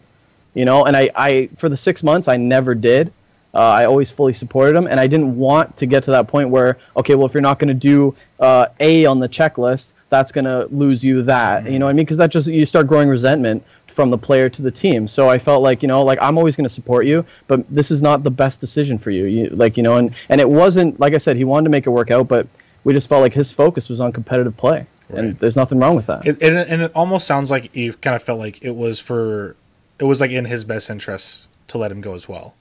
and I for the 6 months I never did. I always fully supported him, and I didn't want to get to that point where, okay, well, if you're not going to do A on the checklist, that's going to lose you that. Mm-hmm. You know what I mean? Because that just, you start growing resentment from the player to the team. So I felt like, I'm always going to support you, but this is not the best decision for you. And it wasn't, like I said, he wanted to make it work out, but we just felt like his focus was on competitive play. Right. And there's nothing wrong with that. And it almost sounds like you kind of felt like it was like in his best interest to let him go as well.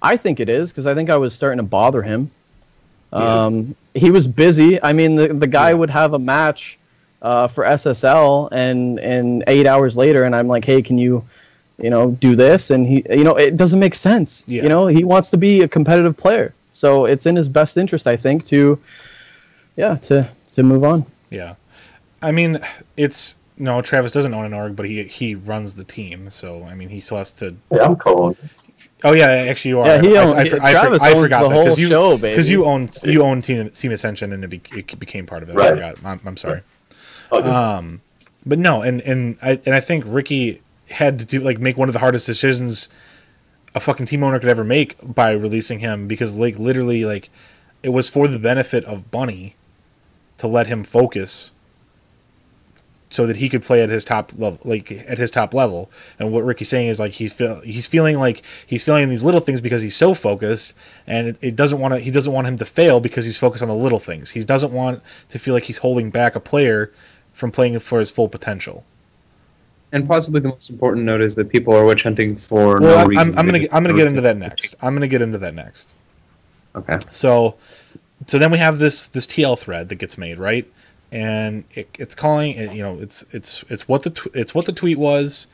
I think it is, because I think I was starting to bother him. He was busy. I mean, the guy would have a match for SSL, and 8 hours later, and I'm like, hey, can you, do this? And he, it doesn't make sense. Yeah. He wants to be a competitive player, so it's in his best interest, I think, to move on. Yeah, I mean, Travis doesn't own an org, but he runs the team, so I mean, he still has to. Yeah, I'm cold. Oh yeah, actually you are. Yeah, Travis owns forgot the that whole show, baby. Because you own Team Ascension, and it became part of it. Right. I forgot. I'm sorry. Okay. But no, and I think Ricky had to do make one of the hardest decisions a fucking team owner could ever make by releasing him, because literally it was for the benefit of Bunny to let him focus so that he could play at his top level, And what Ricky's saying is he's feeling these little things because he's so focused, and he doesn't want him to fail because he's focused on the little things. He doesn't want to feel like he's holding back a player from playing for his full potential. And possibly the most important note is that people are witch hunting for no reason. I'm gonna get into that next. Okay. So then we have this TL thread that gets made, right? And it's calling it, it's what the tweet was,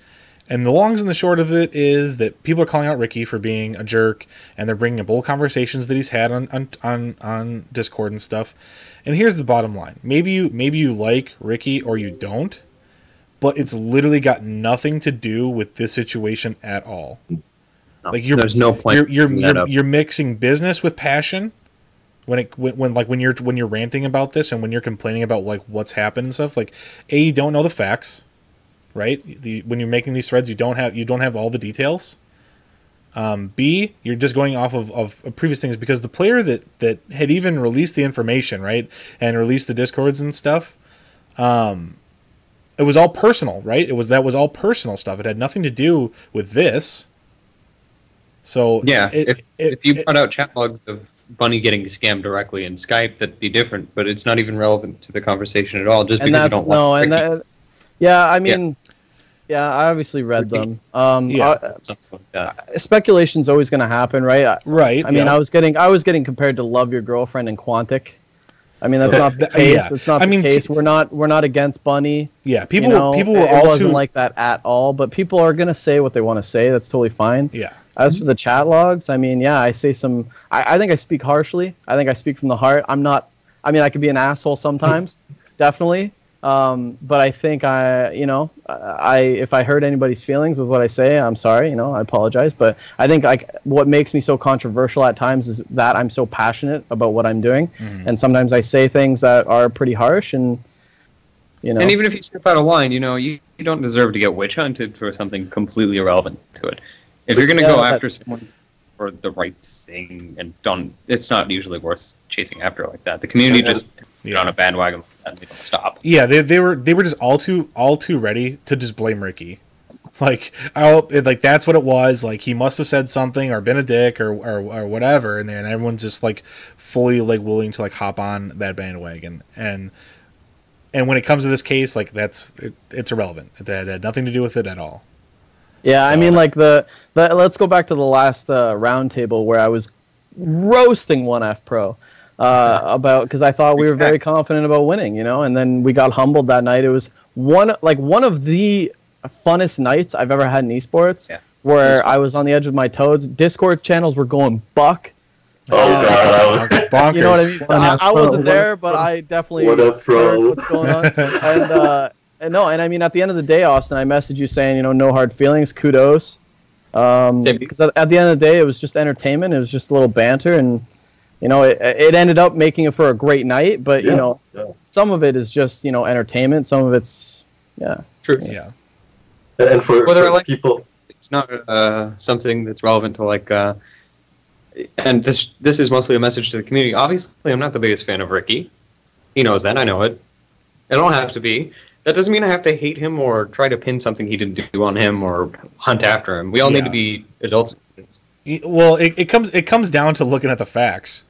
and the longs and the short of it is that people are calling out Ricky for being a jerk, and they're bringing up old conversations that he's had on Discord and stuff. And here's the bottom line: maybe you like Ricky or you don't, but it's literally got nothing to do with this situation at all. No, there's no point. You're mixing business with passion. When you're ranting about this and when you're complaining about what's happened and stuff, A, you don't know the facts, right? When you're making these threads, you don't have all the details. B, you're just going off of previous things, because the player that had even released the information, right, and released the Discords and stuff, it was all personal, right? That was all personal stuff. It had nothing to do with this. So yeah, if you put out chat logs of Bunny getting scammed directly in Skype, that'd be different. But it's not even relevant to the conversation at all. Just because you don't want. I obviously read them. Something like that. Speculation's always going to happen, right? Right. I mean, I was getting compared to Love Your Girlfriend and Quantic. I mean, that's not the case. Yeah. It's not the case. We're not against Bunny. Yeah, people were all it wasn't like that at all. But people are gonna say what they want to say. That's totally fine. Yeah. As for the chat logs, I mean, I say some. I think I speak harshly. I think I speak from the heart. I'm not. I mean, I could be an asshole sometimes, definitely. But I think if I hurt anybody's feelings with what I say, I'm sorry. I apologize. But I think what makes me so controversial at times is that I'm so passionate about what I'm doing, and sometimes I say things that are pretty harsh, and And even if you step out of line, you don't deserve to get witch hunted for something completely irrelevant to it. If you're going to go after someone for the right thing and it's not usually worth chasing after like that. The community just get on a bandwagon and they don't stop. Yeah, they were just all too ready to just blame Ricky. That's what it was. He must have said something or been a dick or whatever, and then everyone's just fully willing to hop on that bandwagon. And when it comes to this case, it's irrelevant. It had nothing to do with it at all. Yeah, so. I mean, let's go back to the last round table where I was roasting 1F Pro because I thought we were very confident about winning, and then we got humbled that night. It was one of the funnest nights I've ever had in esports, where I was on the edge of my toes. Discord channels were going buck. Oh god, bonkers. You know what I mean? I wasn't there, but I definitely heard what's going on. And I mean, at the end of the day, Austin, I messaged you saying, no hard feelings, kudos. Because at the end of the day, it was just entertainment. It was just a little banter, and it ended up making it for a great night. But some of it is just entertainment. Some of it's true. Yeah. And for people, it's not something that's relevant to and this is mostly a message to the community. Obviously, I'm not the biggest fan of Ricky. He knows that. I know it. I don't have to be. That doesn't mean I have to hate him or try to pin something he didn't do on him or hunt after him. We all need to be adults. Well, it comes down to looking at the facts.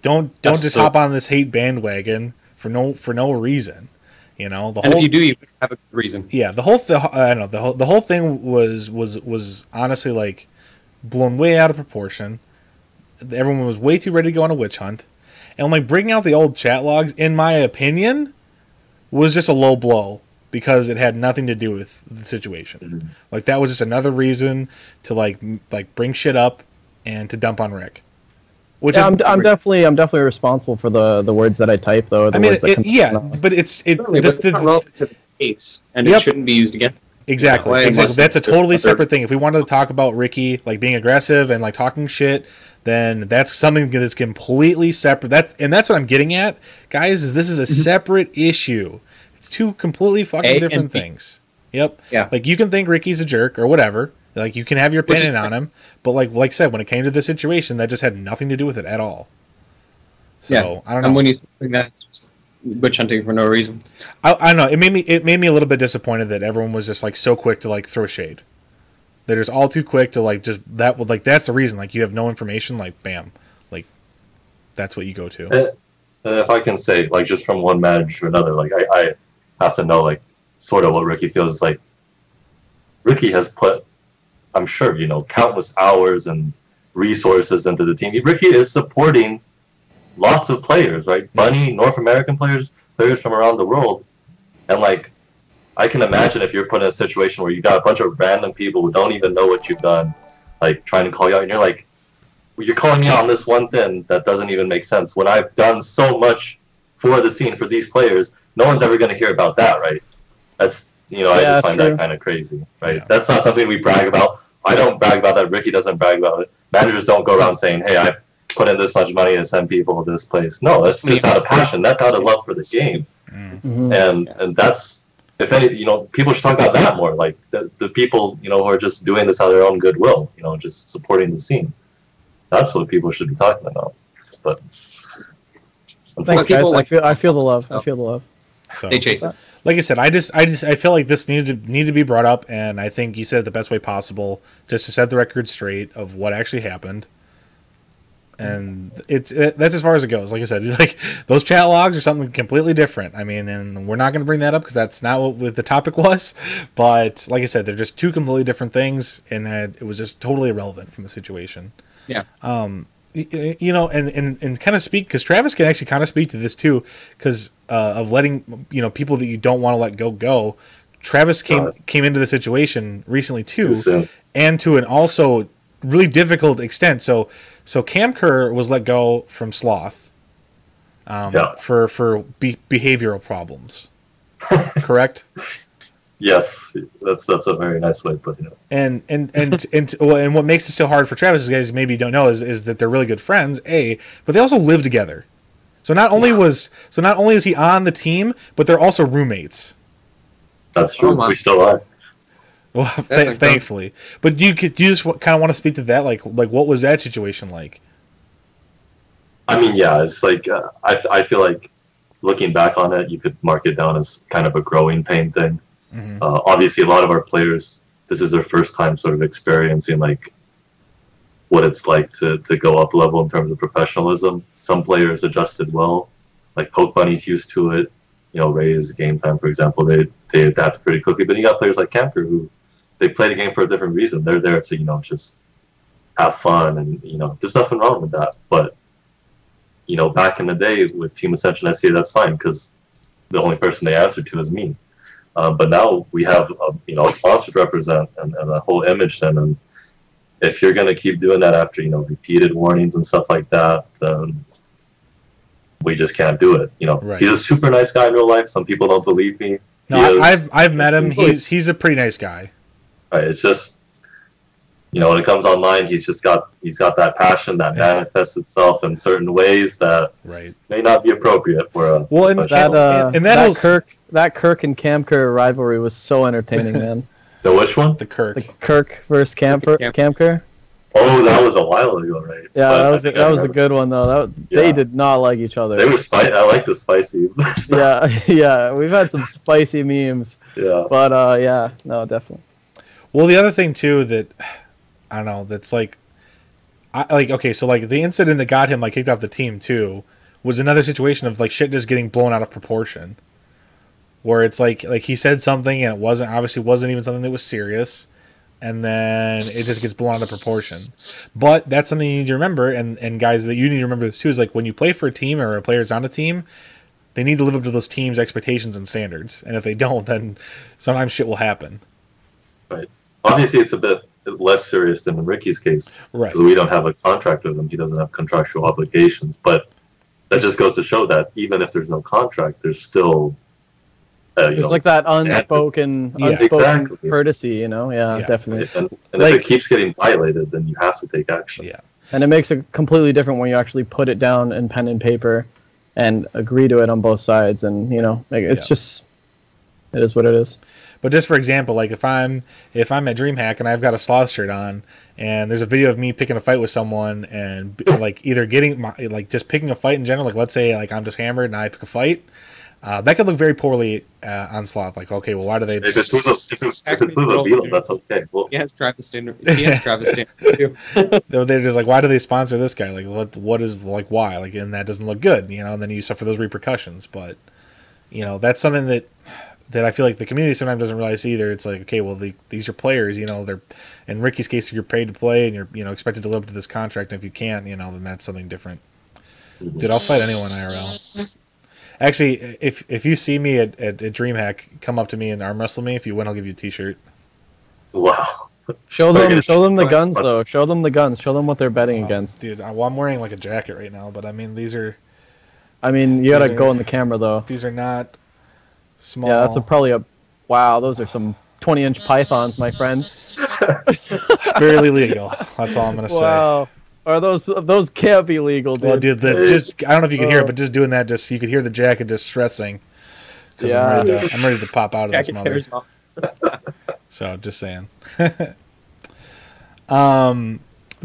Don't just hop on this hate bandwagon for no reason. If you do, you have a reason. Yeah, the whole thing was honestly blown way out of proportion. Everyone was way too ready to go on a witch hunt, and bringing out the old chat logs, in my opinion, was just a low blow because it had nothing to do with the situation. That was just another reason to bring shit up and to dump on Rick. I'm definitely responsible for the words that I type, though. But it's not relevant to the case, and it shouldn't be used again. Exactly. That's a totally separate thing. If we wanted to talk about Ricky being aggressive and talking shit, then that's something that's completely separate. That's what I'm getting at, guys. This is a separate issue. two completely fucking different things. Yep. Yeah. Like, you can think Ricky's a jerk or whatever. Like, you can have your opinion on him, but like I said, when it came to this situation, that just had nothing to do with it at all. So yeah. I don't know. And when you think that's just witch hunting for no reason. I don't know. It made me a little bit disappointed that everyone was just like so quick to like throw shade. They're just all too quick to like just that would like that's the reason. Like, you have no information, like bam, like that's what you go to. And if I can say, like, just from one manager to another, like I have to know like sort of what Ricky feels like. Ricky has put, I'm sure, countless hours and resources into the team. Ricky is supporting lots of players, right? Bunny, North American players from around the world. And, like, I can imagine if you're put in a situation where you got a bunch of random people who don't even know what you've done, like, trying to call you out, and you're like, you're calling me out on this one thing that doesn't even make sense. When I've done so much for the scene, for these players, no one's ever going to hear about that, right? That's, I just find that kind of crazy, right? Yeah. That's not something we brag about. I don't brag about that. Ricky doesn't brag about it. Managers don't go around saying, hey, I put in this much money to send people to this place. No, that's just out of passion. That's out of love for the game. Mm-hmm. And that's, if any, people should talk about that more. Like the people, who are just doing this out of their own goodwill, just supporting the scene. That's what people should be talking about. But thanks, guys. I feel the love. I feel the love. So, they chase it. Like I said, I feel like this needed to be brought up, and I think you said it the best way possible, just to set the record straight of what actually happened. And that's as far as it goes. Like I said, like those chat logs are something completely different. I mean, and we're not going to bring that up because that's not what the topic was. But like I said, they're just two completely different things, and it was just totally irrelevant from the situation. Yeah. And kind of speak, because Travis can actually kind of speak to this too, because of letting people that you don't want to let go. Travis came into the situation recently too, and to an also really difficult extent. So Camker was let go from Sloth for behavioral problems, correct? Yes, that's a very nice way of putting it. And what makes it so hard for Travis, as guys maybe don't know, is that they're really good friends. But they also live together. So not only is he on the team, but they're also roommates. That's true. We still are. Well, thankfully. But do you just kind of want to speak to that? Like what was that situation like? I mean, yeah, it's like I feel like looking back on it, you could mark it down as kind of a growing pain thing. Mm-hmm. Obviously, a lot of our players, this is their first time sort of experiencing like what it's like to go up level in terms of professionalism. Some players adjusted well, like Poke Bunny's used to it. Ray's Game Time, for example, they adapt pretty quickly. But you got players like Camper who they play the game for a different reason. They're there to just have fun, and there's nothing wrong with that. But back in the day with Team Ascension SCA, that's fine because the only person they answer to is me. But now we have a sponsor to represent and a whole image then. And if you're going to keep doing that after repeated warnings and stuff like that, then we just can't do it. Right. He's a super nice guy in real life. Some people don't believe me. No, I've met him. He's a pretty nice guy. Right. It's just when it comes online, he's got that passion that manifests itself in certain ways that may not be appropriate for a that Kirk and Camker rivalry was so entertaining, man. The which one? The Kirk versus Camker. Oh, that was a while ago, right? Yeah, that was a good one though. They did not like each other. They were spicy. I like the spicy. yeah. We've had some spicy memes. Yeah. But no, definitely. Well, the other thing too that I don't know, that's like the incident that got him kicked off the team too was another situation of shit just getting blown out of proportion, where it's like he said something and it wasn't even something that was serious, and then it just gets blown out of proportion. But that's something you need to remember, and guys, that you need to remember this too, is when you play for a team or a player's on a team, they need to live up to those teams' expectations and standards, and if they don't, then sometimes shit will happen. Right. Obviously, it's a bit less serious than in Ricky's case, right? Because we don't have a contract with him; he doesn't have contractual obligations. But that just goes to show that even if there's no contract, there's still there's that unspoken courtesy, definitely. And if it keeps getting violated, then you have to take action. Yeah, and it makes it completely different when you actually put it down in pen and paper and agree to it on both sides, and it's just it is what it is. But just for example, like if I'm at DreamHack and I've got a Sloth shirt on, and there's a video of me picking a fight with someone, and like either just picking a fight in general, like let's say like I'm just hammered and I pick a fight, that could look very poorly on Sloth. Like, okay, well, why do they? If it's a Beetle, that's okay. Well, he has Travis Standard. He has Travis Standard too. They're just like, why do they sponsor this guy? Like, what is like why? Like, and that doesn't look good, you know. And then you suffer those repercussions. But you know, that's something that I feel like the community sometimes doesn't realize either. It's like, okay, well, these are players, you know. They're in Ricky's case, you're paid to play, and you're expected to live up to this contract. And if you can't, you know, then that's something different. Dude, I'll fight anyone IRL. Actually, if you see me at DreamHack, come up to me and arm wrestle me. If you win, I'll give you a T-shirt. wow. Show them the guns though. Show them the guns. Show them what they're betting against. Dude, I'm wearing like a jacket right now, but I mean these are. I mean, you gotta go in the camera though. These are not small. Yeah, that's probably a. Wow, those are some 20-inch pythons, my friend. Barely legal. That's all I'm gonna say. Wow. Or those can't be legal, dude. Well, dude, I don't know if you can hear it, but just doing that, just you could hear the jacket just stressing. Because I'm ready to pop out of this mother. So just saying.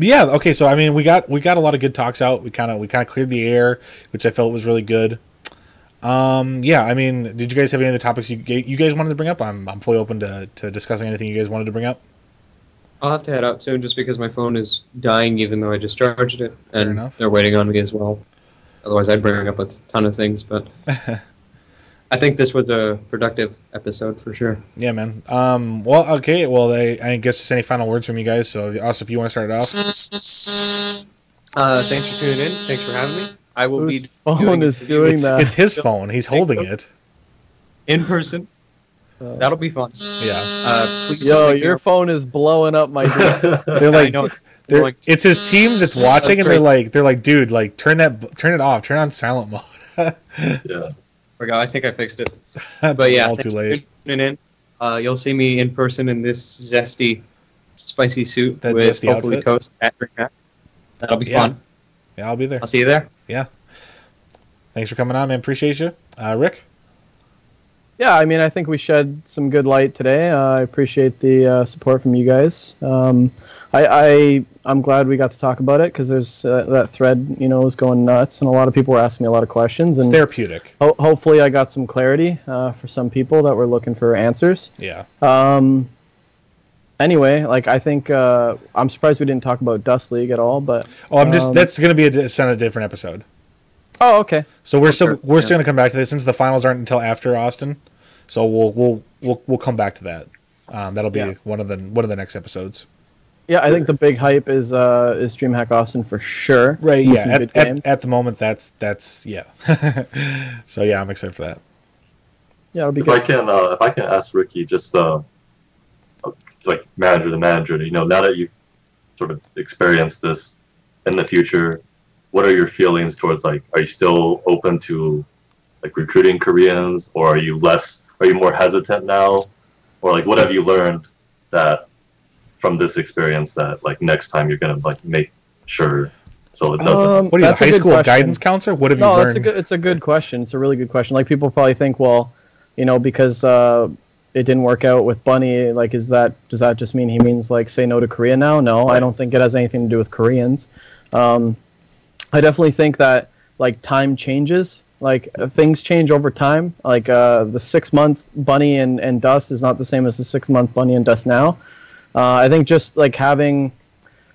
Yeah. Okay. So I mean, we got a lot of good talks out. We kind of cleared the air, which I felt was really good. Yeah. I mean, did you guys have any other topics you guys wanted to bring up? I'm fully open to discussing anything you guys wanted to bring up. I'll have to head out soon just because my phone is dying even though I just charged it. And they're waiting on me as well. Otherwise, I'd bring up a ton of things. But I think this was a productive episode for sure. Yeah, man. Well, okay. Well, I guess just any final words from you guys. So, also, if you want to start it off. Thanks for tuning in. Thanks for having me. I will be doing that. It's his phone. He's holding it. In person. That'll be fun. Yeah. Your phone is blowing up, my dude. They're like, it's his team that's watching, and they're like, dude, like turn it off, turn on silent mode. Yeah. I think I fixed it. But yeah, all too late. Tuning in. You'll see me in person in this zesty, spicy suit that with zesty hopefully outfit. Toast at DreamHack. That'll be fun. Yeah, I'll be there. I'll see you there. Yeah. Thanks for coming on, man. Appreciate you, Rick. Yeah, I mean, I think we shed some good light today. I appreciate the support from you guys. I'm glad we got to talk about it because there's that thread, is going nuts, and a lot of people were asking me a lot of questions. It's and therapeutic. Hopefully, I got some clarity for some people that were looking for answers. Yeah. Anyway, I think I'm surprised we didn't talk about Dust League at all, but that's going to be a different episode. Oh, okay. So we're still going to come back to this since the finals aren't until after Austin. So we'll come back to that. That'll be one of the next episodes. Yeah, I think the big hype is DreamHack Austin for sure. Right. Yeah. At the moment, that's yeah. So yeah, I'm excited for that. Yeah, it'll be good. If I can ask Ricky, just like manager to manager, now that you've sort of experienced this in the future, what are your feelings towards are you still open to recruiting Koreans, or are you more hesitant now, or what have you learned that from this experience that next time you're gonna make sure so it doesn't? What are you, a high school guidance counselor? What have you learned? It's a good question. It's a really good question. People probably think, well, because it didn't work out with Bunny, does that just mean he means say no to Korea now? No, right. I don't think it has anything to do with Koreans. I definitely think that time changes. Things change over time. The 6 month Bunny and Dust is not the same as the 6 month Bunny and Dust now. I think just having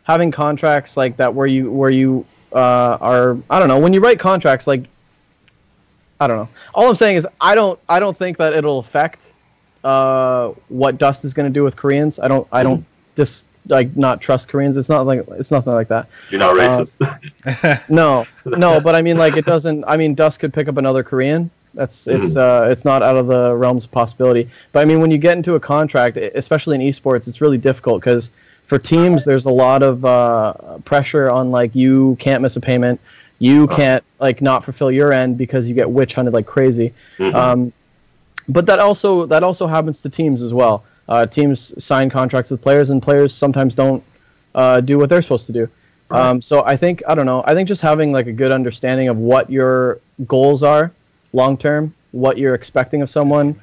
contracts like that where you are, I don't know, when you write contracts, I don't know. All I'm saying is I don't think that it'll affect what Dust is going to do with Koreans. I don't just not trust Koreans. It's nothing like that. You're not racist. No, but I mean it doesn't. I mean Dust could pick up another Korean. It's not out of the realms of possibility. But I mean when you get into a contract, especially in esports, it's really difficult because for teams there's a lot of pressure on you can't miss a payment, you can't not fulfill your end because you get witch hunted like crazy. Mm-hmm. But that also happens to teams as well. Teams sign contracts with players, and players sometimes don't do what they're supposed to do. Right. So I think just having a good understanding of what your goals are long term, what you're expecting of someone,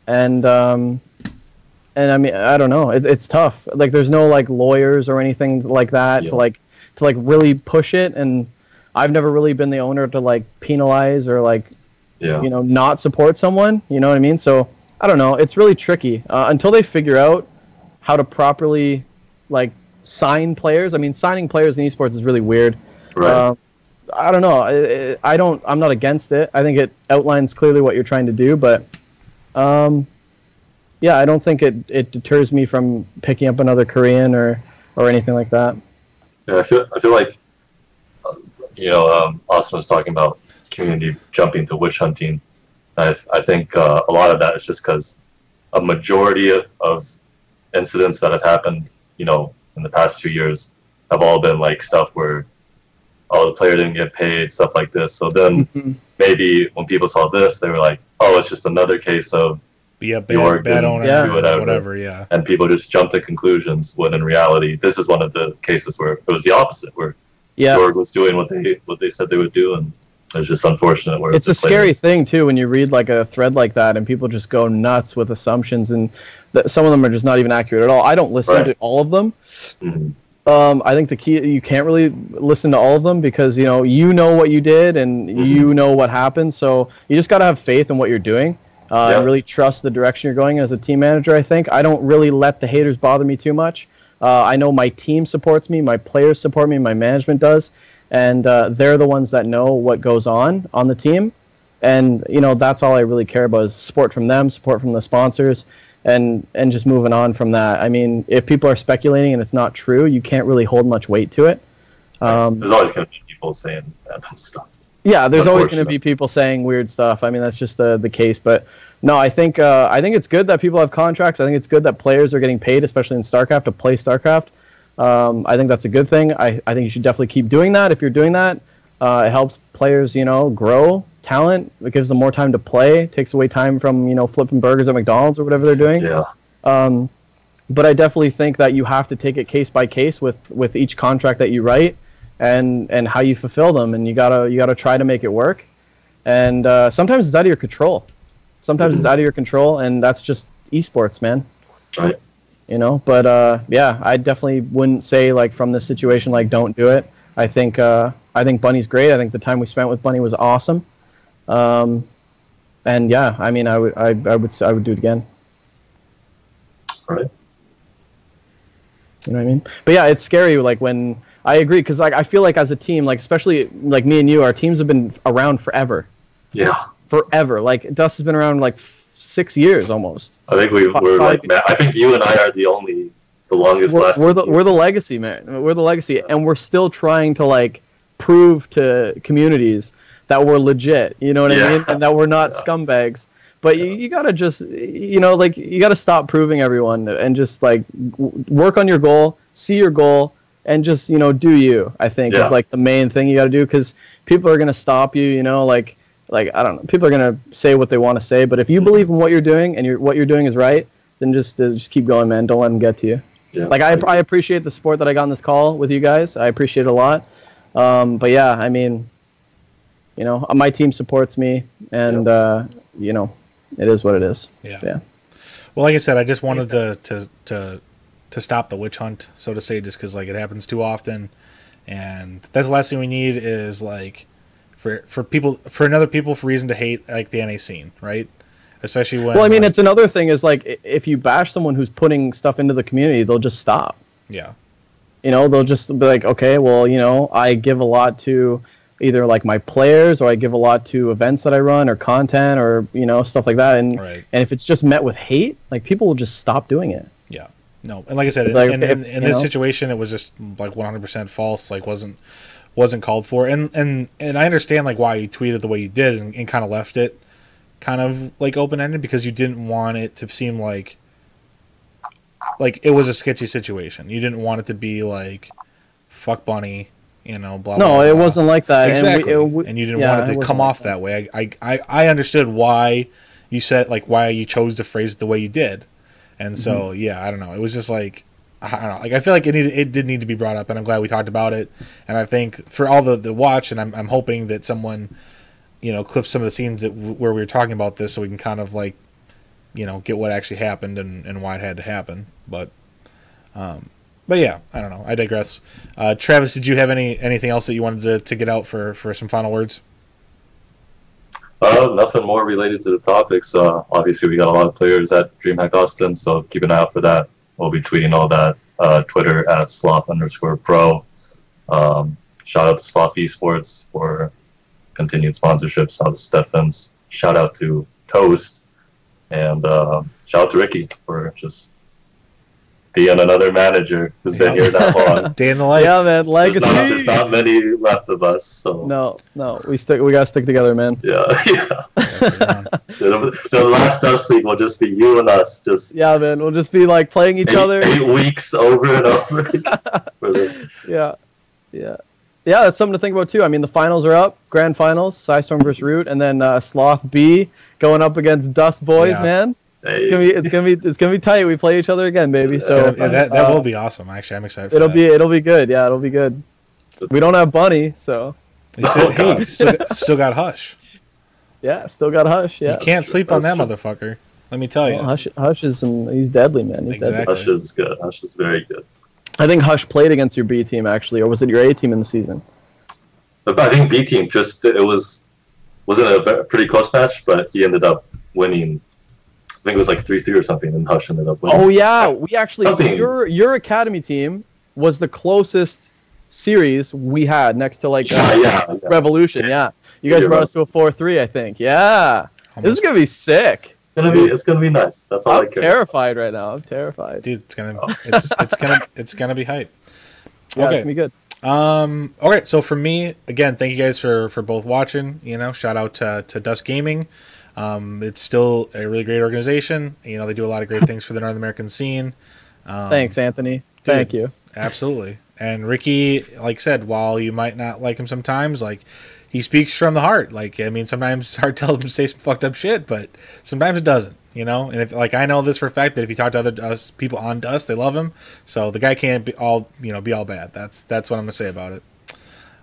And I mean, I don't know. It's tough. Like, there's no like lawyers or anything like that to really push it. And I've never really been the owner to like penalize or like, not support someone. You know what I mean? So I don't know. It's really tricky until they figure out how to properly like sign players. I mean, signing players in esports is really weird. Right. I don't know. I'm not against it. I think it outlines clearly what you're trying to do, but yeah, I don't think it deters me from picking up another Korean or anything like that. Yeah, I feel like Austin was talking about community jumping to witch hunting. I think a lot of that is just because a majority of incidents that have happened, in the past 2 years, have all been like stuff where, the player didn't get paid, stuff like this. So then maybe when people saw this, they were like, oh, it's just another case of bad owner, whatever, yeah. And people just jump to conclusions when in reality, this is one of the cases where it was the opposite, where Jorg was doing what they said they would do, and it's just unfortunate. Where it's a scary thing too when you read like a thread like that and people just go nuts with assumptions, and some of them are just not even accurate at all. I don't listen to all of them. Mm-hmm. I think the key, you can't really listen to all of them because you know what you did and you know what happened. So you just got to have faith in what you're doing. And really trust the direction you're going as a team manager, I think. I don't really let the haters bother me too much. I know my team supports me, my players support me, my management does, and they're the ones that know what goes on the team. And, that's all I really care about is support from them, support from the sponsors, and just moving on from that. I mean, if people are speculating and it's not true, you can't really hold much weight to it. There's always going to be people saying random stuff. Yeah, there's always going to be people saying weird stuff. I mean, that's just the case. But no, I think it's good that people have contracts. I think it's good that players are getting paid, especially in StarCraft, to play StarCraft. I think that's a good thing. I think you should definitely keep doing that. If you're doing that, it helps players, grow talent. It gives them more time to play. Takes away time from flipping burgers at McDonald's or whatever they're doing. Yeah. But I definitely think that you have to take it case by case with each contract that you write. And how you fulfill them, and you gotta try to make it work. And sometimes it's out of your control. Sometimes it's out of your control, and that's just esports, man. Right. But I definitely wouldn't say like from this situation like don't do it. I think Bunny's great. I think the time we spent with Bunny was awesome. And yeah, I mean, I would do it again. Right. You know what I mean? But yeah, it's scary. Like when I agree, because like I feel like as a team, like especially like me and you, our teams have been around forever. Yeah. Forever. Like Dust has been around like 6 years almost. I think we're like, I think you and I are the longest lasting. We're the legacy, man. We're the legacy, and we're still trying to like prove to communities that we're legit. You know what I mean? And that we're not scumbags. But you gotta just, like you gotta stop proving everyone and just like work on your goal, see your goal, and just do you. I think is like the main thing you gotta do, because people are gonna stop you. Like I don't know, people are gonna say what they want to say, but if you believe in what you're doing and what you're doing is right, then just keep going, man. Don't let them get to you. Yeah, like I appreciate the support that I got on this call with you guys. I appreciate it a lot. But yeah, I mean, my team supports me, and it is what it is. Yeah. Well, like I said, I just wanted to stop the witch hunt, so to say, just because like it happens too often, and that's the last thing we need is like for reason to hate like the NA scene, right? Especially when. Well, I mean, it's another thing is like if you bash someone who's putting stuff into the community, they'll just stop. Yeah. They'll just be like, okay, well, I give a lot to either like my players, or I give a lot to events that I run, or content, or stuff like that. And and if it's just met with hate, like people will just stop doing it. Yeah. No, and like I said, in this situation, it was just like 100% false. Like wasn't called for. And I understand like why you tweeted the way you did and kind of left it kind of like open ended, because you didn't want it to seem like it was a sketchy situation. You didn't want it to be like fuck Bunny. Blah, blah, no, it wasn't like that. Exactly. And you didn't want it to come off that way. I understood why you said, like, why you chose to phrase it the way you did. And so, yeah, I don't know. It was just like, I don't know. Like, I feel like it did need to be brought up, and I'm glad we talked about it. And I think for all the watch, and I'm hoping that someone, clips some of the scenes where we were talking about this, so we can kind of, like, get what actually happened and why it had to happen. But yeah, I don't know. I digress. Travis, did you have anything else that you wanted to get out for some final words? Nothing more related to the topics. Obviously, we got a lot of players at DreamHack Austin, so keep an eye out for that. We'll be tweeting all that. Twitter at Sloth_Pro. Shout out to Sloth Esports for continued sponsorships. Shout out to Stephens. Shout out to Toast. And shout out to Ricky for just being another manager who's been here that long. Day in the life. Yeah, man. Legacy. There's not many left of us. So No. We gotta stick together, man. yeah. The last Dust League will just be you and us. Yeah, man. We'll just be like playing each other. 8 weeks over and over again. Yeah, that's something to think about too. I mean, the finals are up, grand finals, Psystorm versus Root, and then Sloth B going up against Dust Boys, man. Hey. It's gonna be tight. We play each other again, baby. So that will be awesome. Actually, I'm excited. It'll be good. Yeah, it'll be good. We don't have Bunny, so. Hey, still got Hush. Yeah, still got Hush. Yeah. You can't sleep on that motherfucker. Let me tell you. Hush is he's deadly, man. He's Exactly. deadly. Hush is good. Hush is very good. I think Hush played against your B team actually, or was it your A team in the season? But I think B team wasn't a pretty close match, but he ended up winning. I think it was like 3-3 or something, and Hush ended up winning. Oh yeah, we actually your academy team was the closest series we had next to like Revolution. Yeah, you guys brought us to a 4-3, I think. Yeah, this is gonna be sick. It's gonna be nice. That's all I care. I'm terrified right now. I'm terrified. Dude, it's gonna be hype. Yeah, Okay. it's gonna be good. Okay, so for me, again, thank you guys for both watching. Shout out to Dust Gaming. It's still a really great organization. They do a lot of great things for the North American scene. Thanks, Anthony. Thank you. Absolutely. And Ricky, like I said, while you might not like him sometimes, like he speaks from the heart. Like, I mean, sometimes it's hard to tell him to say some fucked up shit, but sometimes it doesn't. And if I know this for a fact that if you talk to other people on Dust, they love him. So the guy can't be all bad. That's what I'm gonna say about it.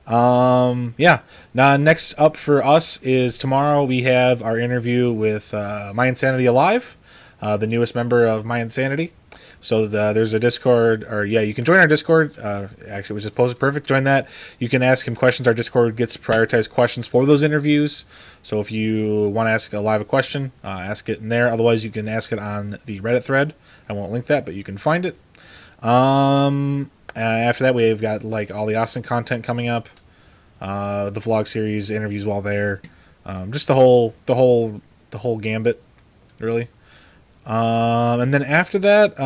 Yeah. Now, next up for us is tomorrow we have our interview with My Insanity Alive, the newest member of My Insanity. So there's a Discord, you can join our Discord, actually, which is posted perfect. Join that. You can ask him questions. Our Discord gets prioritized questions for those interviews. So if you want to ask a live question, ask it in there. Otherwise, you can ask it on the Reddit thread. I won't link that, but you can find it. After that, we've got like all the Austin content coming up, the vlog series, interviews while there, just the whole gambit, really. And then after that,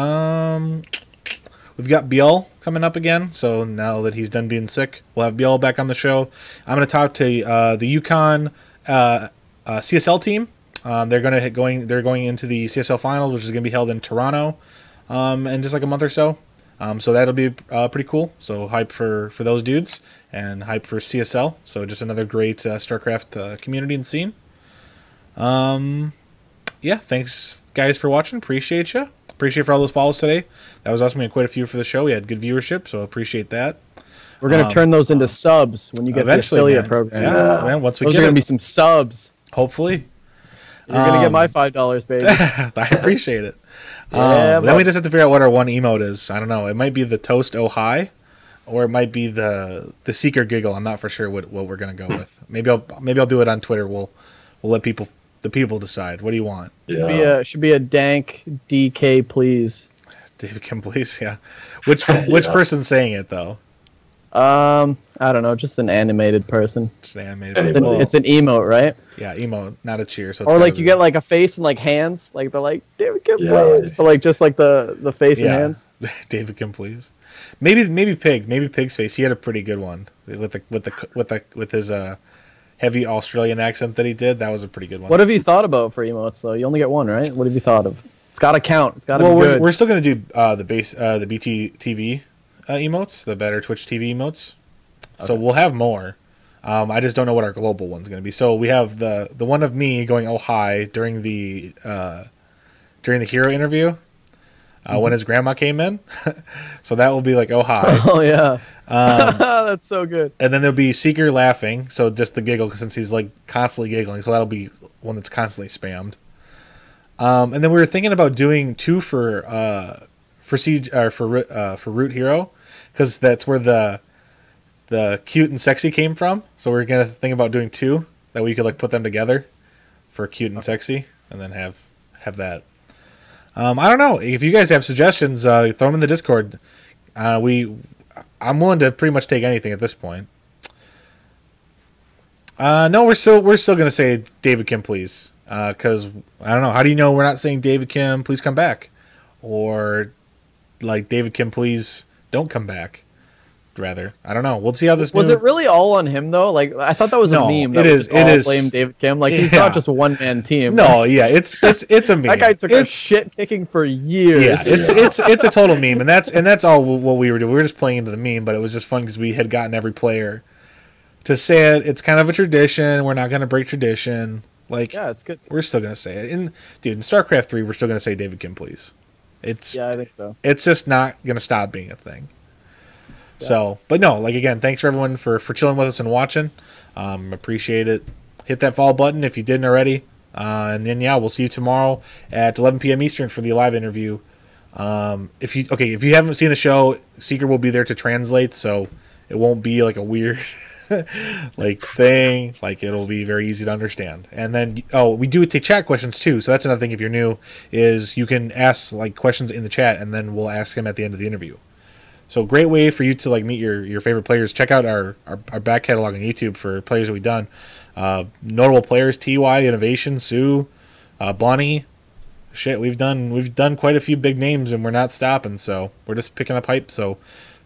we've got Biel coming up again. So now that he's done being sick, we'll have Biel back on the show. I'm going to talk to the Yukon CSL team. They're going into the CSL finals, which is going to be held in Toronto in just like a month or so. So that'll be pretty cool. So hype for those dudes and hype for CSL. So just another great StarCraft community and scene. Yeah, thanks guys for watching. Appreciate you. Appreciate for all those follows today. That was awesome. We had quite a few for the show. We had good viewership, so appreciate that. We're gonna turn those into subs when you get the affiliate program. Yeah, man. Once we those get are gonna be some subs. Hopefully. You're gonna get my $5, baby. I appreciate it. Then we just have to figure out what our one emote is. I don't know. It might be the Toast Oh Hi, or it might be the Seeker Giggle. I'm not for sure what we're gonna go with. Maybe I'll do it on Twitter. We'll let the people decide. What do you want? Yeah. Should be a dank DK, please. David Kim, please. Yeah. Which person's saying it though? I don't know. Just an animated person. Just an animated. It's an emote, right? Yeah, emote, not a cheer. So it's or like you get like a face and like hands, like they're like David Kim, please. But like just like the face and hands. David Kim, please. Maybe Pig's face. He had a pretty good one with his heavy Australian accent that he did. That was a pretty good one. What have you thought about for emotes though? You only get one, right? What have you thought of? It's got to count. It's got to be good. We're still gonna do the BT TV emotes, the Better Twitch TV emotes. Okay. So we'll have more. I just don't know what our global one's gonna be. So we have the one of me going oh hi during the hero interview. When his grandma came in. So that will be like, oh, hi. Oh, yeah. That's so good. And then there'll be Seeker laughing. So just the giggle since he's like constantly giggling. So that'll be one that's constantly spammed. And then we were thinking about doing 2 for Siege or for Root Hero, because that's where the cute and sexy came from. So we're gonna think about doing 2 that we could like put them together for cute and sexy, and then have that. I don't know if you guys have suggestions. Throw them in the Discord. I'm willing to pretty much take anything at this point. No, we're still gonna say David Kim, please. Because I don't know. How do you know we're not saying David Kim, please come back, or like David Kim, please don't come back? Rather, I don't know. We'll see how this was it really all on him though. Like I thought that was a meme. It is. Blame David Kim. Like he's not just a one-man team. No, yeah, it's a meme. That guy took a shit kicking for years. Yeah, it's a total meme, and that's all what we were doing. We were just playing into the meme, but it was just fun because we had gotten every player to say it. It's kind of a tradition. We're not going to break tradition. Like, yeah, it's good. We're still going to say it. In StarCraft 3, we're still going to say David Kim, please. I think so. It's just not going to stop being a thing. Yeah. So, but no, like again, thanks for everyone for chilling with us and watching. Appreciate it. Hit that follow button if you didn't already. And then we'll see you tomorrow at 11 p.m. Eastern for the live interview. If you haven't seen the show, Seeker will be there to translate, so it won't be like a weird like thing. Like it'll be very easy to understand. And then we do take chat questions too. So that's another thing. If you're new, is you can ask like questions in the chat, and then we'll ask them at the end of the interview. So great way for you to like meet your favorite players. Check out our back catalog on YouTube for players that we've done. Notable players: TY, Innovation, Sue, Bonnie. Shit, we've done quite a few big names, and we're not stopping. So we're just picking up hype. So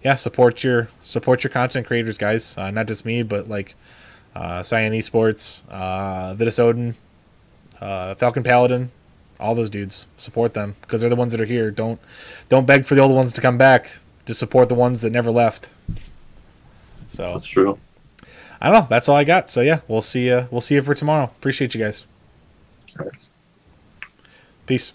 yeah, support your content creators, guys. Not just me, but like Cyan Esports, Vitus Odin, Falcon Paladin, all those dudes. Support them because they're the ones that are here. Don't beg for the old ones to come back. Just support the ones that never left. So that's true. I don't know. That's all I got. So yeah, we'll see you for tomorrow. Appreciate you guys. All right. Peace.